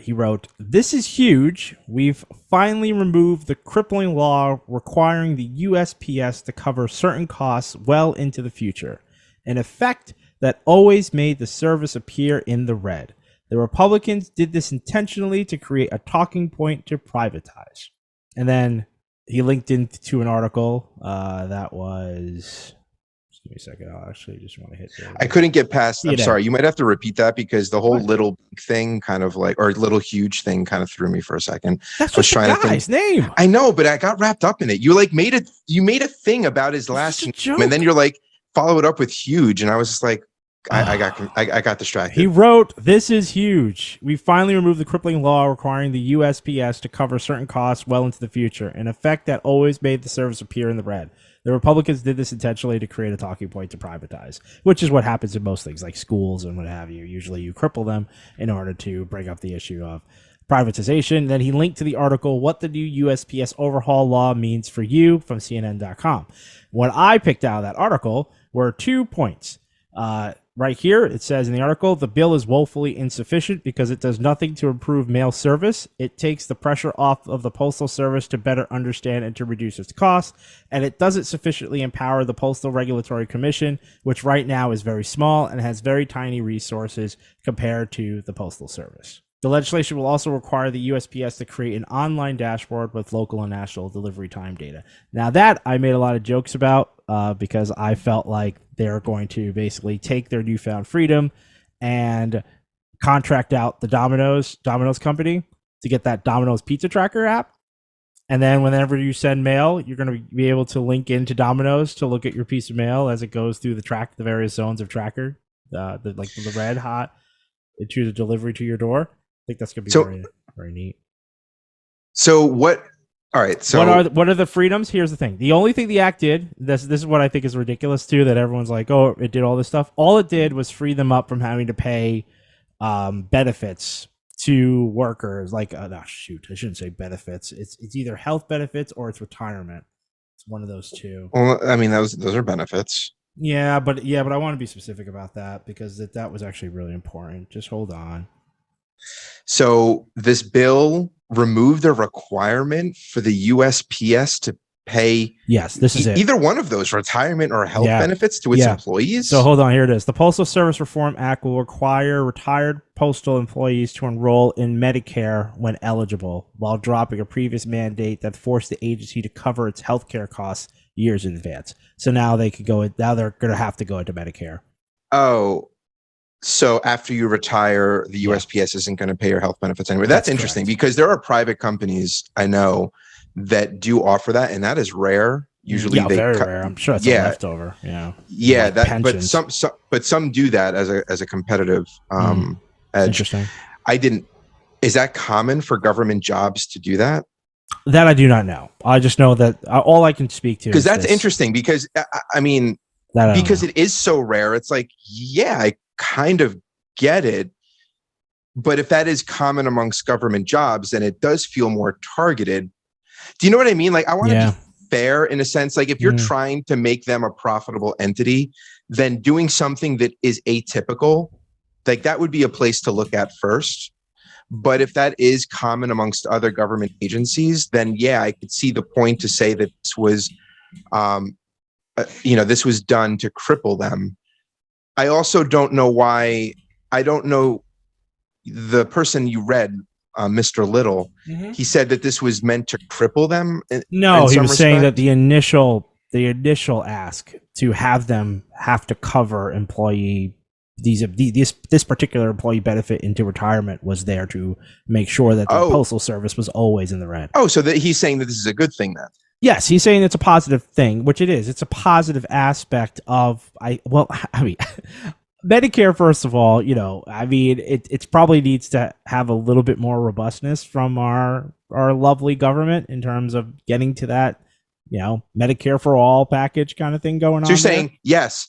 A: He wrote, "This is huge. We've finally removed the crippling law requiring the USPS to cover certain costs well into the future, an effect that always made the service appear in the red. The Republicans did this intentionally to create a talking point to privatize." And then he linked into an article that was... Give me a second. I'll actually just want to hit there.
B: I couldn't get past. I'm sorry. You might have to repeat that because the whole little thing kind of like, or little huge thing kind of threw me for a second.
A: That's just the guy's name.
B: I know, but I got wrapped up in it. You like made a thing about his last name, and then you're like, follow it up with huge. And I was just like, I got distracted.
A: He wrote, "This is huge. We finally removed the crippling law requiring the USPS to cover certain costs well into the future, an effect that always made the service appear in the red. The Republicans did this intentionally to create a talking point to privatize," which is what happens in most things like schools and what have you. Usually you cripple them in order to bring up the issue of privatization. Then he linked to the article, "What the New USPS Overhaul Law Means for You" from CNN.com. What I picked out of that article were 2 points. Right here, it says in the article, "The bill is woefully insufficient because it does nothing to improve mail service. It takes the pressure off of the Postal Service to better understand and to reduce its costs, and it doesn't sufficiently empower the Postal Regulatory Commission, which right now is very small and has very tiny resources compared to the Postal Service. The legislation will also require the USPS to create an online dashboard with local and national delivery time data." Now that I made a lot of jokes about because I felt like they're going to basically take their newfound freedom and contract out the Domino's company to get that Domino's pizza tracker app. And then whenever you send mail, you're going to be able to link into Domino's to look at your piece of mail as it goes through the various zones of tracker, the red, hot, to the delivery to your door. I think that's going to be very, very neat.
B: So what? All right. So
A: what are the freedoms? Here's the thing. The only thing the act did, this is what I think is ridiculous too, that everyone's like, oh, it did all this stuff. All it did was free them up from having to pay benefits to workers. Like, I shouldn't say benefits. It's either health benefits or it's retirement. It's one of those two.
B: Well, I mean, those are benefits.
A: Yeah, but I want to be specific about that because that was actually really important. Just hold on.
B: So this bill removed the requirement for the USPS to pay
A: this is it.
B: Either one of those, retirement or health benefits to its employees.
A: So hold on, here it is. The Postal Service Reform Act will require retired postal employees to enroll in Medicare when eligible, while dropping a previous mandate that forced the agency to cover its healthcare costs years in advance. So now they're going to have to go into Medicare.
B: Oh, So after you retire, the
A: Yeah.
B: USPS isn't going to pay your health benefits anyway. That's interesting
A: correct.
B: because there are private companies I know that do offer that, and that is rare. Usually
A: Yeah,
B: they
A: very
B: cut.
A: rare. I'm sure it's a
B: Yeah,
A: leftover. Yeah,
B: yeah.
A: like
B: That, but
A: pensions.
B: some do that as a competitive edge.
A: Interesting.
B: I didn't. Is that common for government jobs to do that?
A: That I do not know. I just know that all I can speak to
B: Because
A: is
B: that's
A: this.
B: interesting. Because I mean,
A: That I don't
B: because
A: know.
B: it is so rare. It's like, yeah, I kind of get it. But if that is common amongst government jobs, then it does feel more targeted. Do you know what I mean? Like, I want to
A: Yeah.
B: be fair in a sense. Like, if you're trying to make them a profitable entity, then doing something that is atypical, like that would be a place to look at first. But if that is common amongst other government agencies, then yeah, I could see the point to say that this was, this was done to cripple them. I also don't know why. I don't know the person you read, Mr. Little. He said that this was meant to cripple them
A: No,
B: in
A: he
B: some
A: was saying that
B: respect.
A: the initial ask to have them have to cover employee this particular employee benefit into retirement was there to make sure that the postal service was always in the red.
B: Oh, so that he's saying that this is a good thing then.
A: Yes, he's saying it's a positive thing, which it is. It's a positive aspect of Medicare, first of all, it probably needs to have a little bit more robustness from our lovely government in terms of getting to that, Medicare for all package kind of thing going on.
B: So you're saying, yes,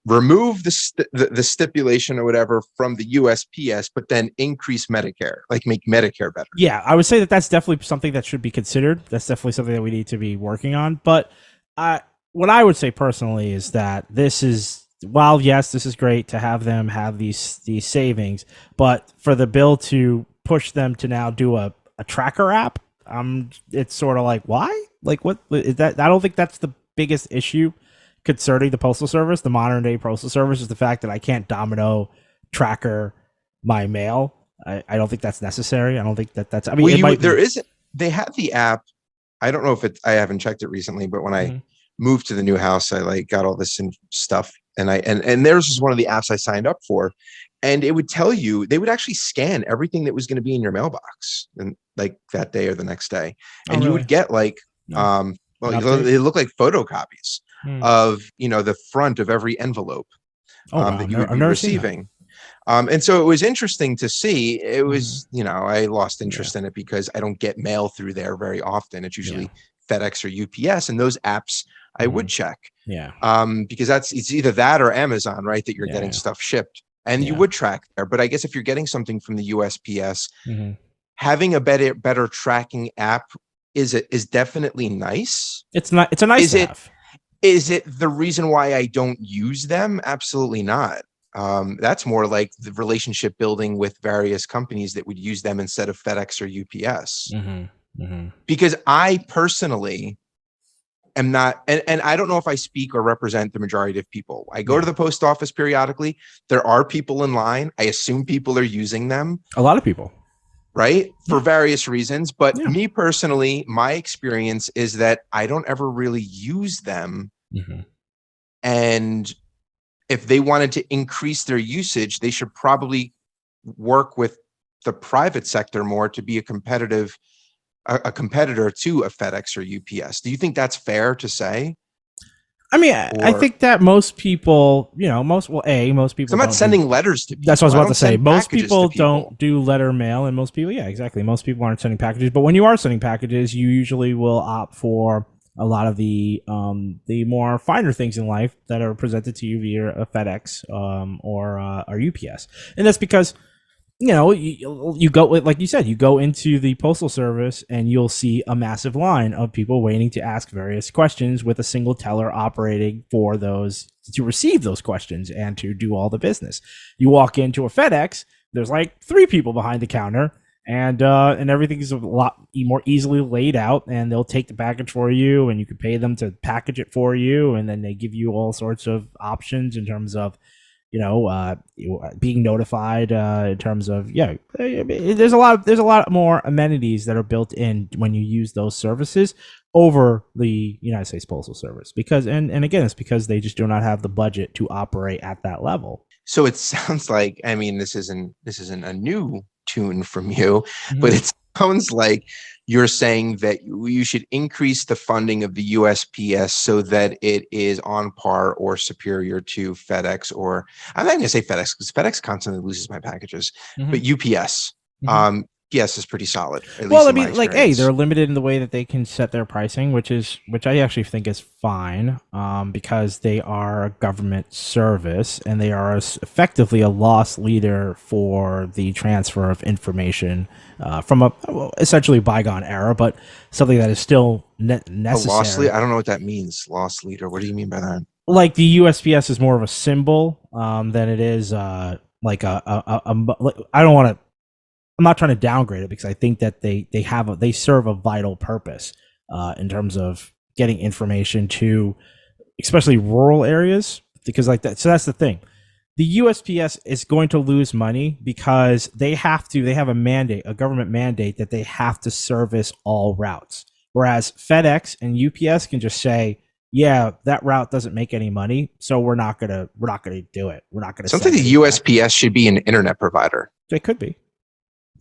B: remove the stipulation or whatever from the USPS, but then increase Medicare, like make Medicare better.
A: Yeah, I would say that that's definitely something that should be considered. That's definitely something that we need to be working on. But what I would say personally is that this is, while yes, this is great to have them have these savings, but for the bill to push them to now do a tracker app, it's sort of like, why? Like, what is that? I don't think that's the biggest issue concerning the postal service. The modern day postal service is the fact that I can't domino tracker my mail. I don't think that's necessary. I don't think that's. I mean,
B: they have the app. I don't know if it's. I haven't checked it recently, but when I moved to the new house, I like got all this stuff, and theirs was one of the apps I signed up for, and it would tell you, they would actually scan everything that was going to be in your mailbox, and like that day or the next day, and you would get like, they look like photocopies of the front of every envelope that you would be receiving. And so it was interesting to see. It was, I lost interest in it because I don't get mail through there very often. It's usually FedEx or UPS, and those apps I would check.
A: Yeah.
B: Because it's either that or Amazon, right? That you're getting stuff shipped, and you would track there. But I guess if you're getting something from the USPS, having a better tracking app is definitely nice.
A: It's not. It's a nice app.
B: Is it the reason why I don't use them? Absolutely not. That's more like the relationship building with various companies that would use them instead of FedEx or UPS. Because I personally am not, and I don't know if I speak or represent the majority of people. I go to the post office periodically. There are people in line. I assume people are using them.
A: A lot of people.
B: Right? For various reasons. But me personally, my experience is that I don't ever really use them. And if they wanted to increase their usage, they should probably work with the private sector more to be a competitor to a FedEx or UPS. Do you think that's fair to say?
A: I mean, I think that most people, most people.
B: I'm not sending letters to people.
A: That's what I was about to say. Most people don't do letter mail, and most people, exactly. Most people aren't sending packages. But when you are sending packages, you usually will opt for a lot of the more finer things in life that are presented to you via a FedEx or UPS, and that's because you go, like you said, you go into the postal service and you'll see a massive line of people waiting to ask various questions with a single teller operating for those to receive those questions and to do all the business. You walk into a FedEx, there's like 3 people behind the counter, and everything is a lot more easily laid out, and they'll take the package for you, and you can pay them to package it for you, and then they give you all sorts of options in terms of being notified in terms of there's a lot more amenities that are built in when you use those services over the United States Postal Service, because and again, it's because they just do not have the budget to operate at that level.
B: So it sounds like, I mean, this isn't a new tune from you,
A: Mhm.
B: but it sounds like you're saying that you should increase the funding of the USPS so that it is on par or superior to FedEx, or I'm not going to say FedEx because FedEx constantly loses my packages, but
A: Mhm.
B: UPS.
A: Mhm.
B: UPS is pretty solid, at
A: Well,
B: least
A: I
B: in my
A: mean, like, hey,
B: experience.
A: they're limited in the way that they can set their pricing, which I actually think is fine, because they are a government service and they are effectively a loss leader for the transfer of information from a essentially bygone era, but something that is still
B: A loss
A: necessary.
B: leader? I don't know what that means. Loss leader. What do you mean by that?
A: Like the USPS is more of a symbol than it is like I don't want to. I'm not trying to downgrade it because I think that they serve a vital purpose in terms of getting information to especially rural areas, because like that. So that's the thing. The USPS is going to lose money because they have a mandate, a government mandate, that they have to service all routes. Whereas FedEx and UPS can just say, yeah, that route doesn't make any money, so we're not gonna do it. We're not gonna
B: Sounds like
A: send
B: the
A: any packages.
B: USPS should be an internet provider.
A: They could be.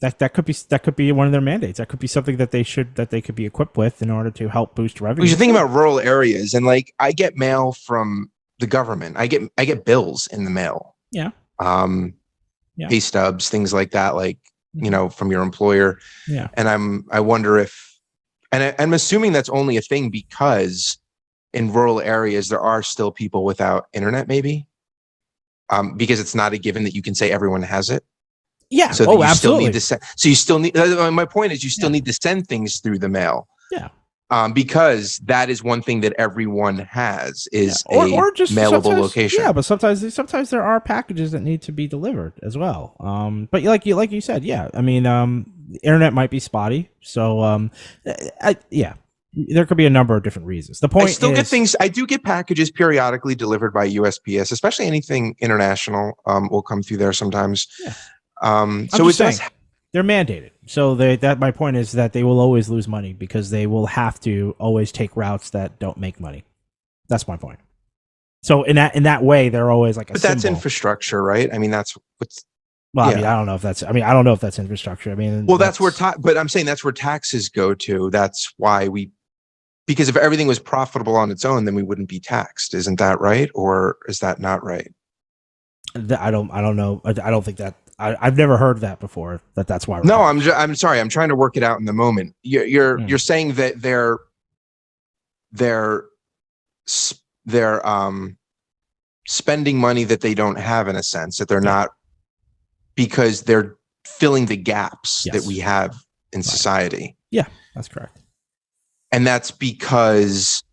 A: That could be one of their mandates. That could be something that they could be equipped with in order to help boost
B: We
A: revenue.
B: should think
A: Sure.
B: about rural areas, and like I get mail from the government. I get bills in the mail.
A: Yeah.
B: Um,
A: Yeah.
B: Pay stubs, things like that, like
A: Mhm.
B: from your employer.
A: Yeah.
B: And I wonder if, I'm assuming that's only a thing because in rural areas there are still people without internet, maybe. Because it's not a given that you can say everyone has it.
A: Yeah.
B: So that
A: Oh,
B: you still need
A: absolutely.
B: to send. So you still need. My point is, you still
A: Yeah.
B: need to send things through the mail.
A: Yeah.
B: Because that is one thing that everyone has
A: Yeah.
B: is a
A: Or just
B: mailable
A: sometimes. Yeah,
B: location.
A: but sometimes there are packages that need to be delivered as well. But like you said, yeah. I mean, the internet might be spotty, so yeah, there could be a number of different reasons. The
B: I
A: point
B: still get
A: is,
B: things. I do get packages periodically delivered by USPS, especially anything international will come through there sometimes.
A: yeah. I'm
B: So it
A: just
B: does.
A: saying they're mandated. So that my point is that they will always lose money because they will have to always take routes that don't make money. That's my point. So in that way, they're always like a
B: But that's
A: symbol.
B: infrastructure, right? I mean, that's what's.
A: Well, I mean,
B: Yeah.
A: I don't know if that's. I mean, I don't know if that's infrastructure. I mean,
B: Well, that's where.
A: that's
B: But I'm saying that's where taxes go to. That's why we. Because if everything was profitable on its own, then we wouldn't be taxed. Isn't that right? Or is that not right?
A: I don't know. I don't think that. I've never heard that before. That's why we're
B: No,
A: taxed.
B: I'm sorry. I'm trying to work it out in the moment. You're
A: Mm.
B: saying that they're they're spending money that they don't have, in a sense, that they're
A: Yeah.
B: not, because they're filling the gaps that
A: Yes.
B: we have in
A: Right.
B: society.
A: Yeah, that's correct.
B: And that's because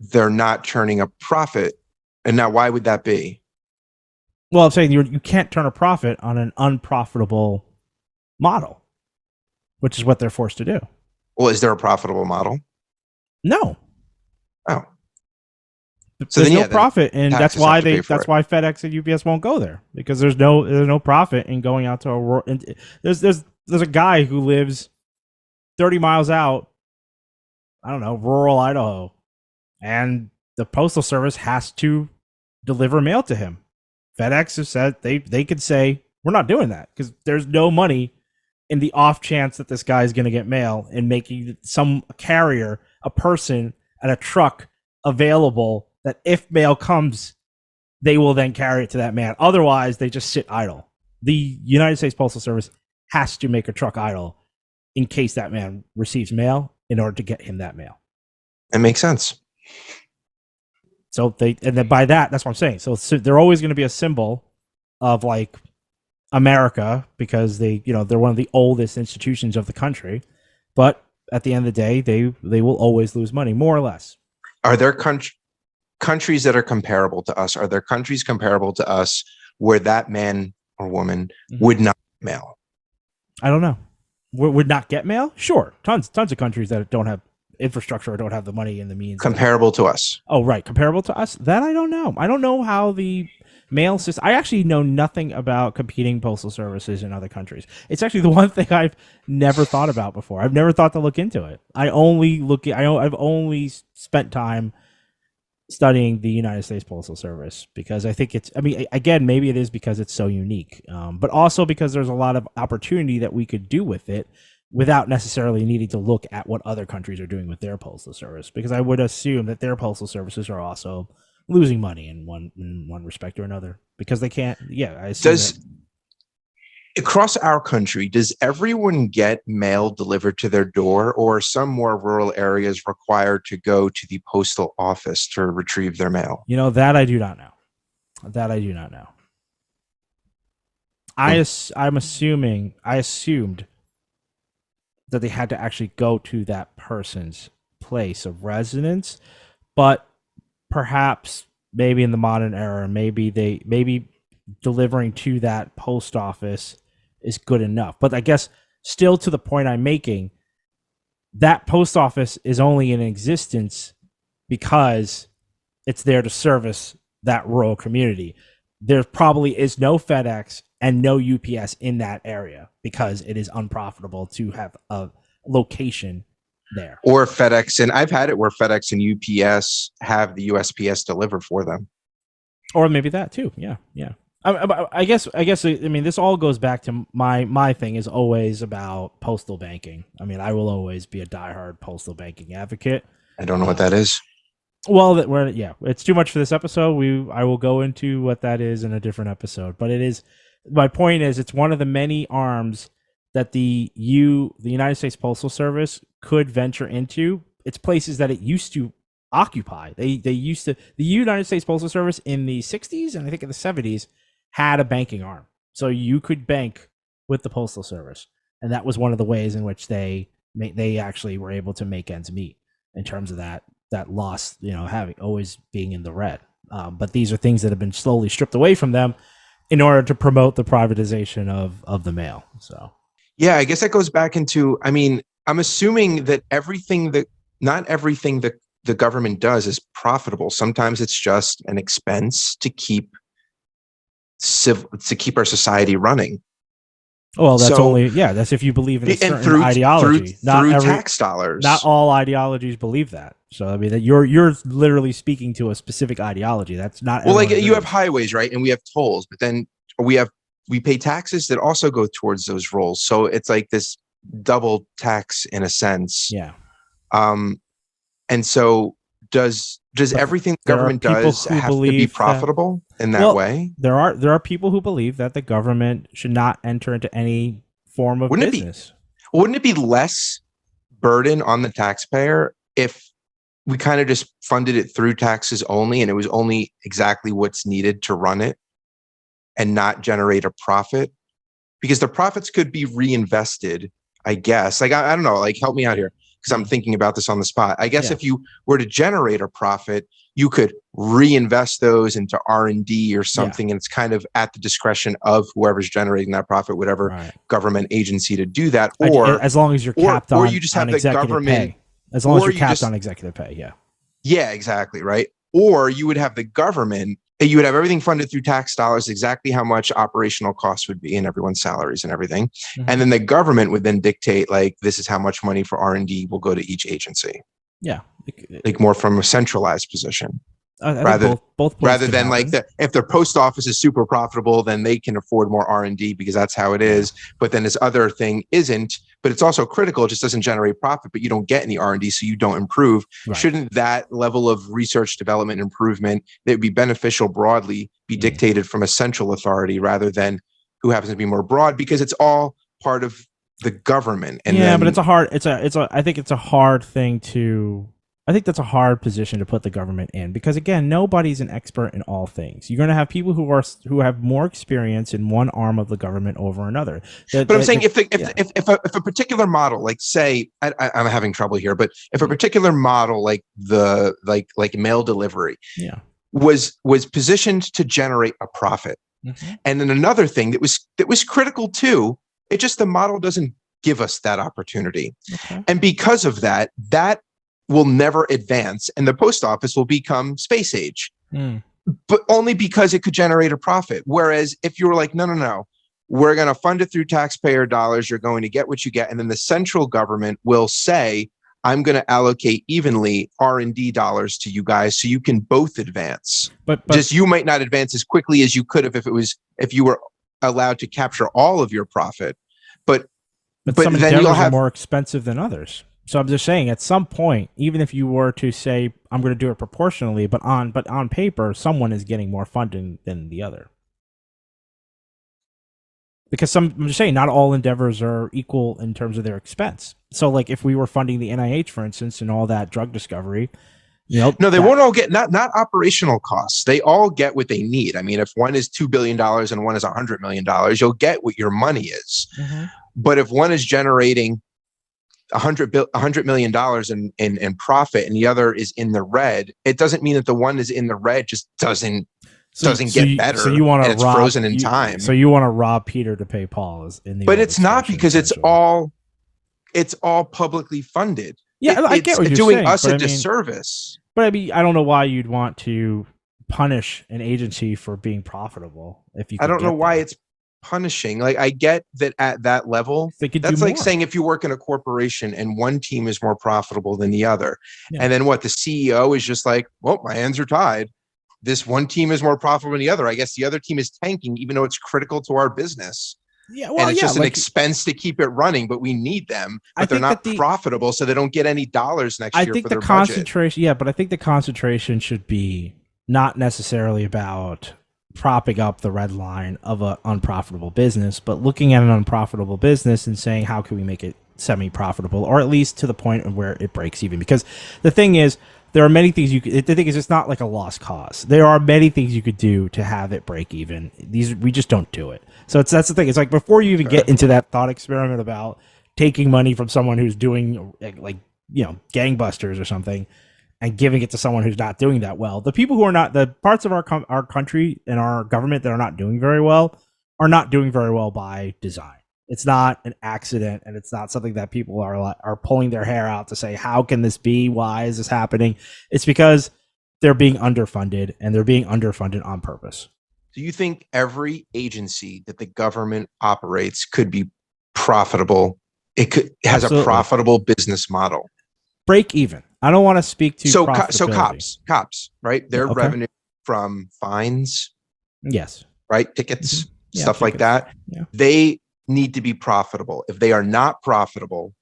B: they're not turning a profit. And now why would that be?
A: Well, I'm saying you can't turn a profit on an unprofitable model, which is what they're forced to do.
B: Well, is there a profitable model?
A: No,
B: Oh, so
A: there's
B: then,
A: no
B: yeah, then
A: profit, and that's
B: taxes have
A: why
B: to pay for
A: that's
B: it.
A: why FedEx and UPS won't go there, because there's no profit in going out to a there's a guy who lives 30 miles out, I don't know, rural Idaho, and the postal service has to deliver mail to him. FedEx has said they could say we're not doing that because there's no money in the off chance that this guy is going to get mail, and making some carrier, a person, and a truck available that if mail comes, they will then carry it to that man. Otherwise, they just sit idle. The United States Postal Service has to make a truck idle in case that man receives mail in order to get him that mail.
B: It makes sense.
A: So and then by that's what I'm saying. So they're always going to be a symbol of like America because they're one of the oldest institutions of the country, but at the end of the day, they will always lose money, more or less.
B: Are there countries that are comparable to us? Are there countries comparable to us where that man or woman would not mail?
A: I don't know. Would not get mail? Sure, tons of countries that don't have infrastructure or don't have the money and the means.
B: Comparable to us.
A: Oh, right, comparable to us. That I don't know. I don't know how the mail system. I actually know nothing about competing postal services in other countries. It's actually the one thing I've never thought about before. I've never thought to look into it. I've only spent time studying the United States Postal Service, because I think it's, I mean, again, maybe it is because it's so unique, but also because there's a lot of opportunity that we could do with it without necessarily needing to look at what other countries are doing with their postal service, because I would assume that their postal services are also losing money in one respect or another, because they can't. Yeah, I assume
B: Does across our country, does everyone get mail delivered to their door, or are some more rural areas required to go to the postal office to retrieve their mail?
A: that I do not know. That I do not know. I assumed that they had to actually go to that person's place of residence, but perhaps maybe in the modern era, maybe delivering to that post office is good enough. But I guess still, to the point I'm making, that post office is only in existence because it's there to service that rural community. There probably is no FedEx and no UPS in that area because it is unprofitable to have a location there.
B: Or FedEx, and I've had it where FedEx and UPS have the USPS deliver for them.
A: Or maybe that too. Yeah. I guess. I mean, this all goes back to my thing is always about postal banking. I mean, I will always be a diehard postal banking advocate.
B: I don't know what that is.
A: Well, it's too much for this episode. I will go into what that is in a different episode. But it is, my point is, it's one of the many arms that the United States Postal Service could venture into. It's places that it used to occupy. The United States Postal Service in the 60s and I think in the 70s had a banking arm. So you could bank with the Postal Service. And that was one of the ways in which they actually were able to make ends meet in terms of that loss, having always being in the red. But these are things that have been slowly stripped away from them in order to promote the privatization of the mail. So,
B: yeah, I guess that goes back into, I mean, I'm assuming that not everything that the government does is profitable. Sometimes it's just an expense to keep our society running.
A: Well, that's if you believe in a certain ideology.
B: Through tax dollars.
A: Not all ideologies believe that. So I mean, that you're literally speaking to a specific ideology. That's not.
B: Well, like you have highways, right, and we have tolls, but then we pay taxes that also go towards those roles. So it's like this double tax in a sense.
A: Yeah.
B: And so does everything the government does have to be profitable in that way?
A: There are people who believe that the government should not enter into any form of business.
B: Wouldn't it be less burden on the taxpayer if we kind of just funded it through taxes only, and it was only exactly what's needed to run it and not generate a profit? Because the profits could be reinvested, I guess. Like, I don't know, like, help me out here, because I'm thinking about this on the spot. I guess if you were to generate a profit, you could reinvest those into R&D or something, and it's kind of at the discretion of whoever's generating that profit, whatever government agency, to do that. Or
A: as long as you're capped on,
B: or you just have the government
A: pay. As long as you're capped on executive pay,
B: yeah, exactly, right. Or you would have the government. You would have everything funded through tax dollars, exactly how much operational costs would be in everyone's salaries and everything. Mm-hmm. And then the government would then dictate, like, this is how much money for R&D will go to each agency.
A: Yeah.
B: Like more from a centralized position.
A: Rather
B: than like if their post office is super profitable, then they can afford more R&D because that's how it is. But then this other thing isn't, but it's also critical. It just doesn't generate profit, but you don't get any R&D, so you don't improve. Right. Shouldn't that level of research, development, improvement that would be beneficial broadly be dictated from a central authority rather than who happens to be more broad, because it's all part of the government? And
A: but I think it's a hard thing to. I think that's a hard position to put the government in, because again, nobody's an expert in all things. You're going to have people who have more experience in one arm of the government over another.
B: But I'm saying if a particular model, like, say, I'm having trouble here, but if a particular model like mail delivery was positioned to generate a profit, and then another thing that was critical too, it just, the model doesn't give us that opportunity, and because of that will never advance, and the post office will become space age, but only because it could generate a profit. Whereas if you were like, no, we're going to fund it through taxpayer dollars, you're going to get what you get, and then the central government will say, I'm going to allocate evenly R&D dollars to you guys so you can both advance.
A: But
B: just you might not advance as quickly as you could have if you were allowed to capture all of your profit. But
A: some
B: then
A: endeavors
B: you'll have
A: are more expensive than others. So I'm just saying, at some point, even if you were to say I'm going to do it proportionally, but on paper, someone is getting more funding than the other. Because I'm just saying, not all endeavors are equal in terms of their expense. So, like, if we were funding the NIH, for instance, and all that drug discovery,
B: no, they won't all get not operational costs. They all get what they need. I mean, if one is $2 billion and one is $100 million, you'll get what your money is.
A: Mm-hmm.
B: But if one is generating $100 million in profit and the other is in the red, it doesn't mean that the one is in the red just doesn't get better. So
A: you want to rob,
B: frozen in time.
A: So you want to rob Peter to pay Paul,
B: but it's not, because it's all publicly funded.
A: Yeah, I get what you're
B: doing
A: saying,
B: us a disservice.
A: But I mean, I don't know why you'd want to punish an agency for being profitable. If you,
B: I don't know why it's punishing. Like, I get that at that level, that's like saying if you work in a corporation and one team is more profitable than the other, and then the CEO is just like, well, my hands are tied. This one team is more profitable than the other. I guess the other team is tanking, even though it's critical to our business.
A: Yeah, well,
B: and it's just an expense to keep it running, but we need them. But they're not profitable, so they don't get any dollars next year for their
A: concentration. Yeah, but I think the concentration should be not necessarily about propping up the red line of an unprofitable business, but looking at an unprofitable business and saying, how can we make it semi-profitable, or at least to the point of where it breaks even? Because the thing is, there are many things you could. The thing is, it's not like a lost cause. There are many things you could do to have it break even. We just don't do it. So that's the thing. It's like, before you even get into that thought experiment about taking money from someone who's doing, like, gangbusters or something, and giving it to someone who's not doing that well. The people who are not, the parts of our country and our government that are not doing very well are not doing very well by design. It's not an accident, and it's not something that people are pulling their hair out to say, how can this be? Why is this happening? It's because they're being underfunded, and they're being underfunded on purpose.
B: Do you think every agency that the government operates could be profitable? It has a profitable business model.
A: Break even. I don't want to speak to
B: so cops, right? Their revenue from fines,
A: yes,
B: right, tickets, stuff like that. Yeah. They need to be profitable. If they are not profitable,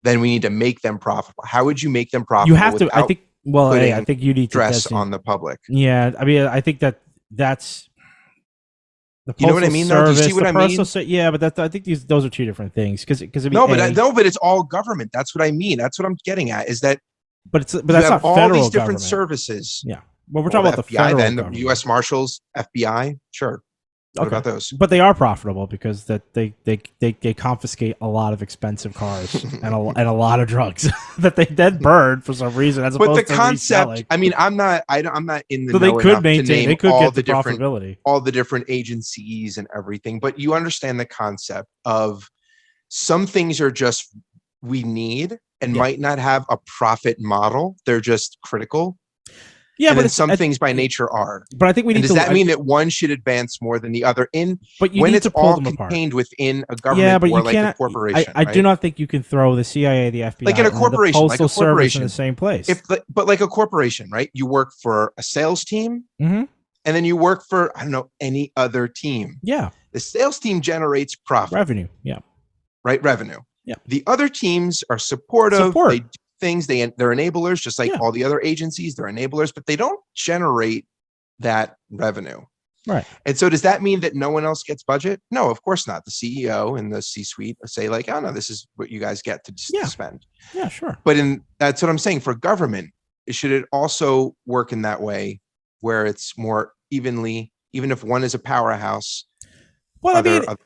B: then we need to make them profitable. How would you make them profitable?
A: You have to. I think. Well, I think you need to
B: stress on the public.
A: Yeah, I mean, I think that's.
B: You know what I mean? Though? Do you see what I mean?
A: Yeah, but I think those are two different things. Because I mean,
B: but it's all government. That's what I mean. That's what I'm getting at. Is that.
A: But that's not
B: all
A: federal
B: these different
A: government.
B: Services.
A: Yeah. Well, we're talking about
B: FBI,
A: the federal
B: then
A: government.
B: The U.S. Marshals, FBI. Sure. What about those?
A: But they are profitable because that they confiscate a lot of expensive cars and a lot of drugs that they then burn for some reason. As opposed
B: but the
A: to
B: concept,
A: reselling.
B: I mean, I'm not in the
A: so
B: know
A: they could maintain. They could
B: all
A: get
B: the
A: profitability,
B: all the different agencies and everything. But you understand the concept of some things are just we need and might not have a profit model. They're just critical. Yeah, and but some things by nature are.
A: But I think we need.
B: Does that mean that one should advance more than the other?
A: But
B: when it's all contained within a government or like a corporation.
A: I do not think you can throw the CIA, the FBI,
B: like in a corporation,
A: the Postal Service in the same place.
B: But like a corporation, right? You work for a sales team, and then you work for any other team.
A: Yeah,
B: the sales team generates profit,
A: revenue. Yeah,
B: right, revenue.
A: Yeah,
B: the other teams are supportive. They do things, they're enablers, just like all the other agencies. They're enablers, but they don't generate that revenue.
A: Right. And
B: so does that mean that no one else gets budget? No, of course not. The CEO and the C-suite say like, oh no, this is what you guys get to spend.
A: Yeah, sure.
B: But that's what I'm saying. For government, should it also work in that way where it's more evenly, even if one is a powerhouse?
A: Well, the government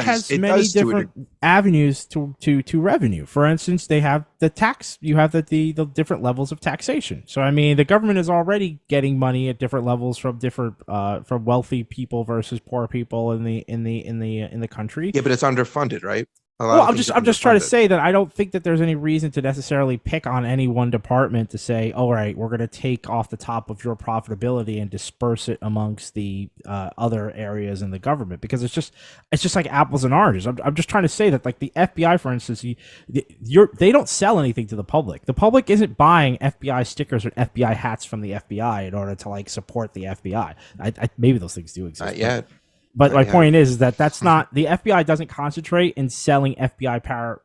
A: has many different avenues to revenue. For instance, they have the tax. You have the different levels of taxation. So I mean, the government is already getting money at different levels from different from wealthy people versus poor people in the country.
B: Yeah, but it's underfunded, right? A lot
A: Well,
B: of things are
A: I'm just trying to
B: underfunded.
A: say that I don't think that there's any reason to necessarily pick on any one department to say, all right, we're going to take off the top of your profitability and disperse it amongst the other areas in the government, because it's just like apples and oranges. I'm just trying to say that, like the FBI, for instance, they don't sell anything to the public. The public isn't buying FBI stickers or FBI hats from the FBI in order to like support the FBI. Maybe those things do exist.
B: Not yet.
A: But
B: Not
A: my
B: yet.
A: point is that that's not, the FBI doesn't concentrate in selling FBI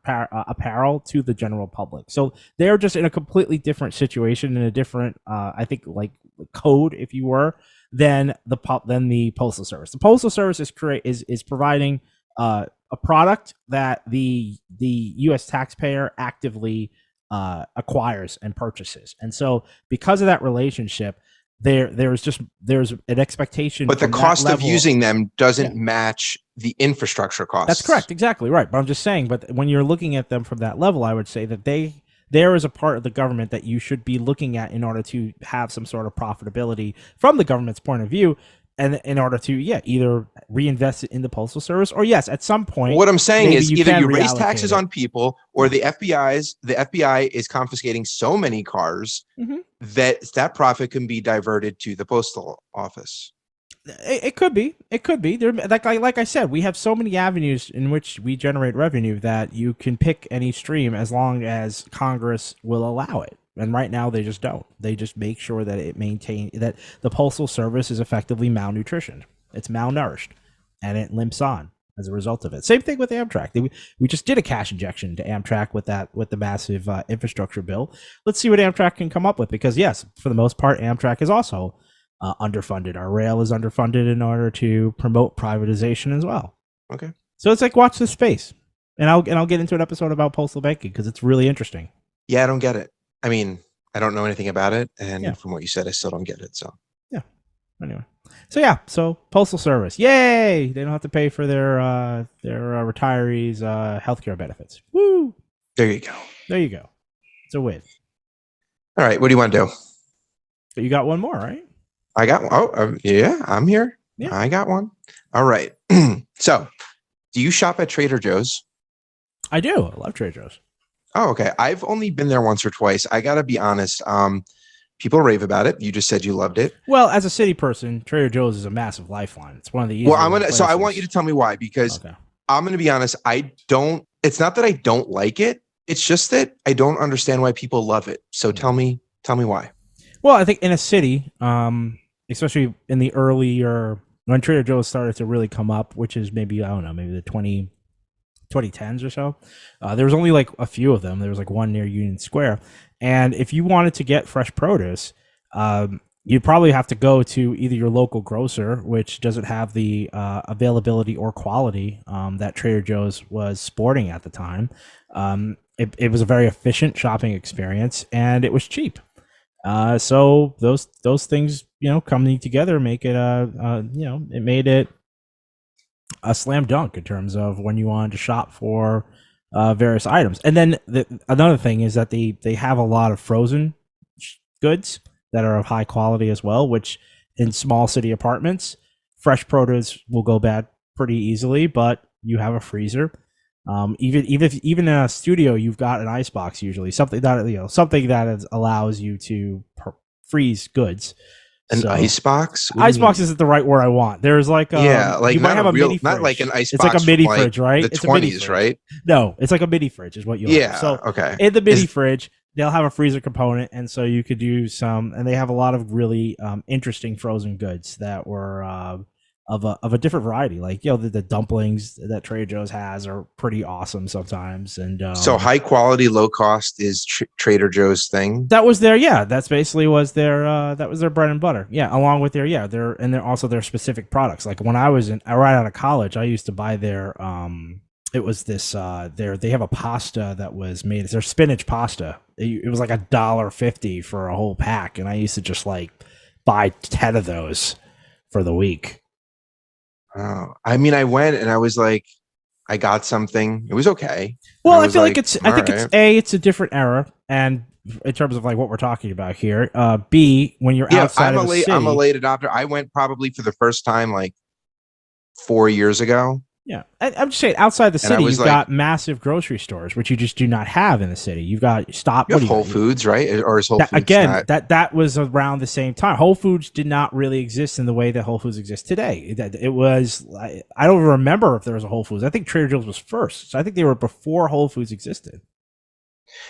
A: apparel to the general public. So they're just in a completely different situation, in a different, I think, like code, if you were, than the Postal Service. The Postal Service is providing a product that the U.S. taxpayer actively acquires and purchases, and so because of that relationship, there's an expectation.
B: But the
A: from that
B: cost of
A: level
B: using them doesn't
A: Yeah.
B: match the infrastructure costs.
A: That's correct, exactly right. But I'm just saying, but when you're looking at them from that level, I would say that there is a part of the government that you should be looking at in order to have some sort of profitability from the government's point of view, and in order to either reinvest it in the Postal Service, or yes, at some point.
B: What I'm saying
A: maybe
B: is
A: you
B: either
A: can
B: you raise
A: reallocate
B: taxes
A: it.
B: on people, or the FBI is confiscating so many cars
A: Mhm.
B: that profit can be diverted to the postal office.
A: It could be. It could be. There, like I said, we have so many avenues in which we generate revenue that you can pick any stream as long as Congress will allow it. And right now, they just don't. They just make sure that that the Postal Service is effectively malnutritioned. It's malnourished, and it limps on as a result of it. Same thing with Amtrak. We just did a cash injection to Amtrak with the massive infrastructure bill. Let's see what Amtrak can come up with, because yes, for the most part, Amtrak is also underfunded. Our rail is underfunded in order to promote privatization as well.
B: Okay.
A: So it's like, watch this space, and I'll get into an episode about postal banking because it's really interesting.
B: Yeah, I don't get it. I mean, I don't know anything about it, and
A: Yeah.
B: from what you said, I still don't get it. So
A: Anyway, so Postal Service, yay! They don't have to pay for their retirees' healthcare benefits. Woo!
B: there you go.
A: There you go. It's a win.
B: All right, what do you want to do?
A: But you got one more, right?
B: I got. Yeah, I'm here.
A: Yeah.
B: I got one. All right. So, do you shop at Trader Joe's?
A: I do. I love Trader Joe's.
B: Oh, okay. I've only been there once or twice. I gotta be honest. People rave about it. You just said you loved it.
A: Well, as a city person, Trader Joe's is a massive lifeline. It's one of the easier.
B: Well, I'm gonna. So I
A: places.
B: want you to tell me why, because
A: Okay.
B: I'm gonna be honest. I don't. It's not that I don't like it. It's just that I don't understand why people love it. So tell me why.
A: Well, I think in a city, especially in the earlier, when Trader Joe's started to really come up, which is maybe, I don't know, maybe the 2010s or so, there was only like a few of them. There was like one near Union Square. And if you wanted to get fresh produce, you'd probably have to go to either your local grocer, which doesn't have the availability or quality that Trader Joe's was sporting at the time. It was a very efficient shopping experience, and it was cheap. So those things, coming together make it it made it a slam dunk in terms of when you wanted to shop for various items. And then another thing is that they have a lot of frozen goods that are of high quality as well, which in small city apartments, fresh produce will go bad pretty easily, but you have a freezer. Even in a studio, you've got an ice box, usually something that allows you to freeze goods.
B: An icebox?
A: Icebox isn't the right word I want. There's like
B: like
A: you might have a
B: real,
A: mini fridge.
B: not like an icebox.
A: It's like a mini
B: from,
A: fridge, right?
B: The
A: It's a mini
B: 20s,
A: fridge.
B: right?
A: No, it's like a mini fridge is what you'll have. So
B: okay.
A: in the mini fridge, they'll have a freezer component, and so you could do some. And they have a lot of really interesting frozen goods that were of a different variety. Like the dumplings that Trader Joe's has are pretty awesome sometimes. And
B: so high quality, low cost is Trader Joe's thing.
A: That was their That's basically was their that was their bread and butter. Yeah, along with their also their specific products. Like when I was right out of college, I used to buy their it was this they have a pasta that was made. It's their spinach pasta. It was like $1.50 for a whole pack, and I used to just like buy 10 of those for the week.
B: Oh, I mean, I went and I was like, I got something. It was okay.
A: Well, I feel like it's a different era, and in terms of like what we're talking about here. B, when you're outside of the city,
B: I'm a late adopter. I went probably for the first time like 4 years ago.
A: Yeah, I'm just saying, outside the
B: And I
A: city,
B: was
A: you've
B: like,
A: got massive grocery stores, which you just do not have in the city. You've got stop.
B: you
A: What
B: have
A: do you
B: Whole
A: got?
B: Foods, right? Or is Whole
A: That,
B: Foods
A: again,
B: not?
A: that was around the same time. Whole Foods did not really exist in the way that Whole Foods exists today. It was, I don't remember if there was a Whole Foods. I think Trader Joe's was first, so I think they were before Whole Foods existed.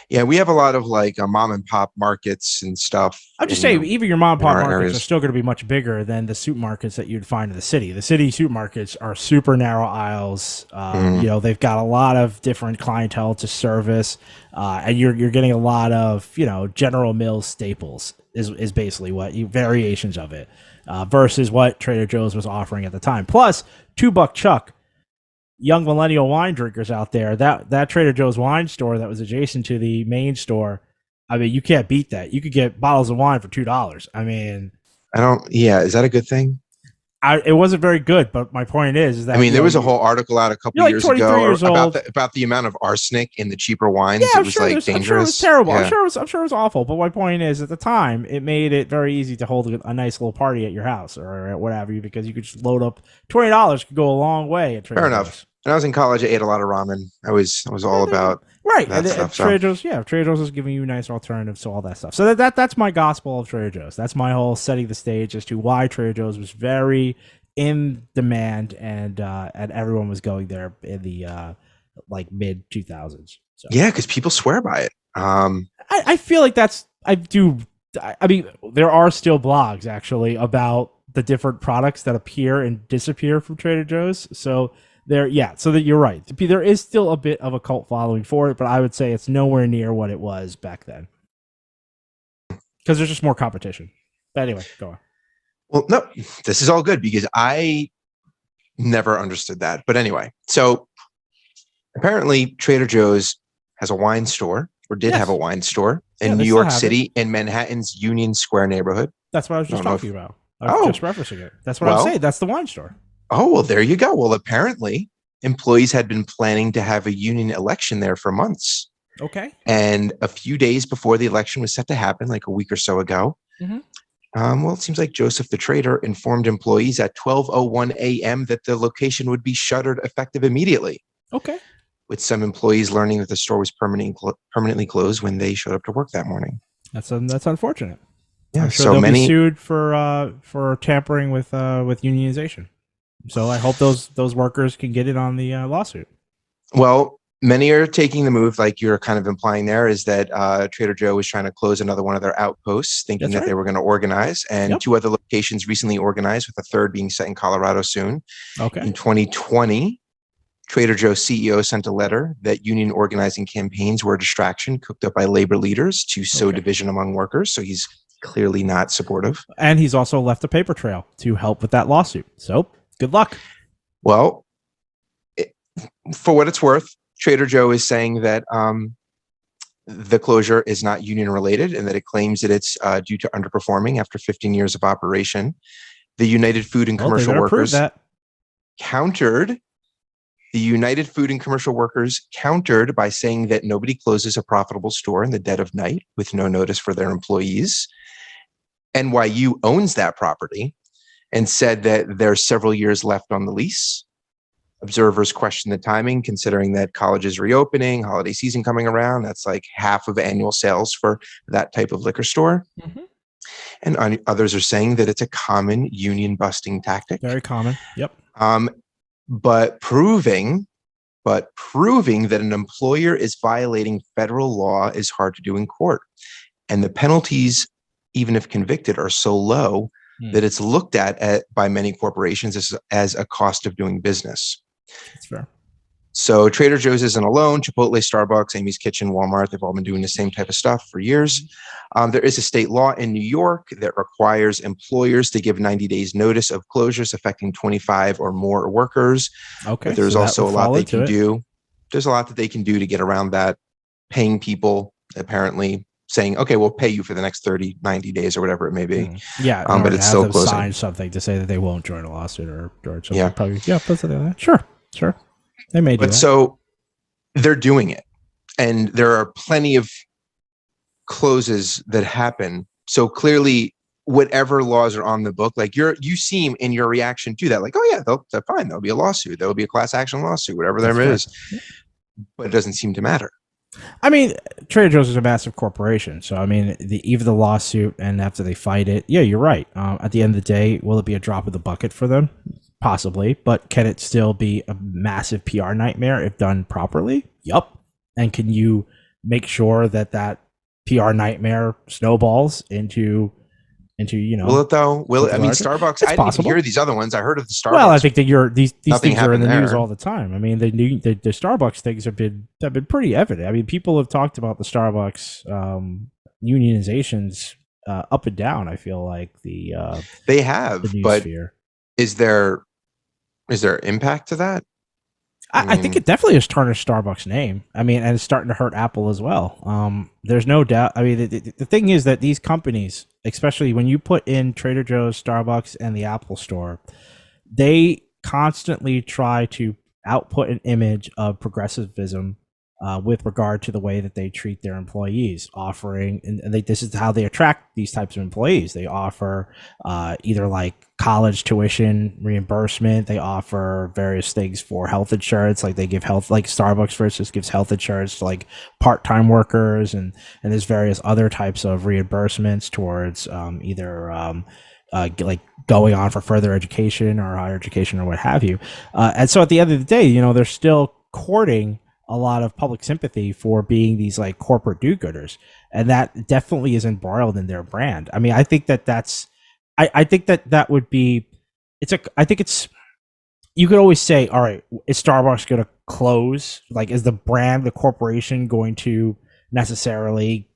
B: Yeah, we have a lot of like mom and pop markets and stuff
A: I'm just
B: in
A: saying, even your mom and
B: in
A: pop
B: our
A: markets are
B: areas.
A: still going to be much bigger than the supermarkets that you'd find in the city. The city supermarkets are super narrow aisles.
B: Mm.
A: They've got a lot of different clientele to service, and you're getting a lot of General Mills staples is basically what variations of it versus what Trader Joe's was offering at the time. Plus, $2 Chuck, young millennial wine drinkers out there, that Trader Joe's wine store that was adjacent to the main store, I mean, you can't beat that. You could get bottles of wine for $2. I mean,
B: I don't. Yeah, is that a good thing?
A: it wasn't very good, but my point is
B: I
A: that
B: mean, there was a whole article out a couple
A: you're like
B: years ago
A: 23 years
B: about
A: old.
B: about the amount of arsenic in the cheaper
A: Yeah,
B: wines. It was like
A: I'm sure it was
B: dangerous.
A: terrible.
B: Yeah,
A: I'm sure it was awful. But my point is, at the time, it made it very easy to hold a nice little party at your house or at whatever, because you could just load up. $20 could go a long way at
B: fair
A: Trader
B: enough.
A: Joe's.
B: When I was in college, I ate a lot of ramen. I was all
A: Yeah, there you go.
B: about
A: Right,
B: that
A: and
B: stuff. So
A: Trader Joe's, Trader Joe's is giving you nice alternatives to all that stuff. So that's my gospel of Trader Joe's. That's my whole setting the stage as to why Trader Joe's was very in demand, and everyone was going there in the like mid 2000s. So
B: yeah, because people swear by it.
A: I feel like that's I do. I mean, there are still blogs actually about the different products that appear and disappear from Trader Joe's. So so that you're right. There is still a bit of a cult following for it, but I would say it's nowhere near what it was back then because there's just more competition. But anyway, go on.
B: Well, no, this is all good because I never understood that. But anyway, so apparently Trader Joe's has a wine store or did have a wine store in New York City in Manhattan's Union Square neighborhood.
A: That's what I was just talking about. I was just referencing it. That's what I'm saying. That's the wine store.
B: Oh, well, there you go. Well, apparently employees had been planning to have a union election there for months.
A: Okay.
B: And a few days before the election was set to happen, like a week or so ago, well, it seems like Joseph the Trader informed employees at 12:01 a.m. that the location would be shuttered effective immediately.
A: Okay.
B: With some employees learning that the store was permanently closed when they showed up to work that morning.
A: That's unfortunate.
B: Yeah,
A: I'm sure
B: so
A: they'll
B: many
A: be sued for tampering with unionization. So I hope those workers can get it on the lawsuit.
B: Well, many are taking the move, like you're kind of implying there, is that Trader Joe was trying to close another one of their outposts, thinking that they were going to organize. And two other locations recently organized, with a third being set in Colorado soon.
A: Okay.
B: In 2020, Trader Joe's CEO sent a letter that union organizing campaigns were a distraction cooked up by labor leaders to sow division among workers. So he's clearly not supportive.
A: And he's also left a paper trail to help with that lawsuit. So good luck.
B: Well, for what it's worth, Trader Joe is saying that the closure is not union related and that it claims that it's due to underperforming after 15 years of operation. The United Food and Commercial Workers countered. The United Food and Commercial Workers countered by saying that nobody closes a profitable store in the dead of night with no notice for their employees. NYU owns that property and said that there's several years left on the lease. Observers question the timing, considering that college is reopening, holiday season coming around. That's like half of annual sales for that type of liquor store. And others are saying that it's a common union busting tactic.
A: Very common. Yep.
B: But proving that an employer is violating federal law is hard to do in court. And the penalties, even if convicted, are so low that it's looked at by many corporations as a cost of doing business.
A: That's fair.
B: So Trader Joe's isn't alone. Chipotle, Starbucks, Amy's Kitchen, Walmart, they've all been doing the same type of stuff for years. There is a state law in New York that requires employers to give 90 days notice of closures affecting 25 or more workers.
A: Okay.
B: But there's also a lot they can do. There's a lot that they can do to get around that, paying people, apparently saying, okay, we'll pay you for the next 30, 90 days or whatever it may be.
A: Yeah.
B: But it's still closing.
A: Sign something to say that they won't join a lawsuit or something.
B: Yeah.
A: Probably. Yeah. Put something like that. Sure. They may do that.
B: So they're doing it. And there are plenty of closes that happen. So clearly whatever laws are on the book. Like you seem in your reaction to that, like, oh yeah, they're fine. There'll be a lawsuit. There'll be a class action lawsuit, whatever there is. But it doesn't seem to matter.
A: I mean, Trader Joe's is a massive corporation, so I mean, even the lawsuit and after they fight it, yeah, you're right. At the end of the day, will it be a drop in the bucket for them? Possibly, but can it still be a massive PR nightmare if done properly? Yup. And can you make sure that PR nightmare snowballs into
B: Will it though? Will it? I mean,
A: larger?
B: Starbucks.
A: It's
B: I didn't
A: possible.
B: even hear these other ones. I heard of the Starbucks.
A: Well, I think that these
B: Nothing
A: things are in the
B: happened
A: news
B: there.
A: all the time. I mean, the Starbucks things have been pretty evident. I mean, people have talked about the Starbucks unionizations up and down. I feel like
B: they have,
A: the
B: but
A: sphere.
B: Is there impact to that?
A: I think it definitely has tarnished Starbucks' name. I mean, and it's starting to hurt Apple as well. There's no doubt. I mean, the thing is that these companies, especially when you put in Trader Joe's, Starbucks, and the Apple Store, they constantly try to output an image of progressivism with regard to the way that they treat their employees, offering, and this is how they attract these types of employees. They offer either like college tuition reimbursement. They offer various things for health insurance, like they give health, like Starbucks, for instance, gives health insurance to like part-time workers, and there's various other types of reimbursements towards either like going on for further education or higher education or what have you. And so at the end of the day, they're still courting a lot of public sympathy for being these like corporate do-gooders, and that definitely is embroiled in their brand. I mean, I think that's I think that would be I think it's, you could always say, all right, is Starbucks going to close? Like, is the brand, the corporation, going to necessarily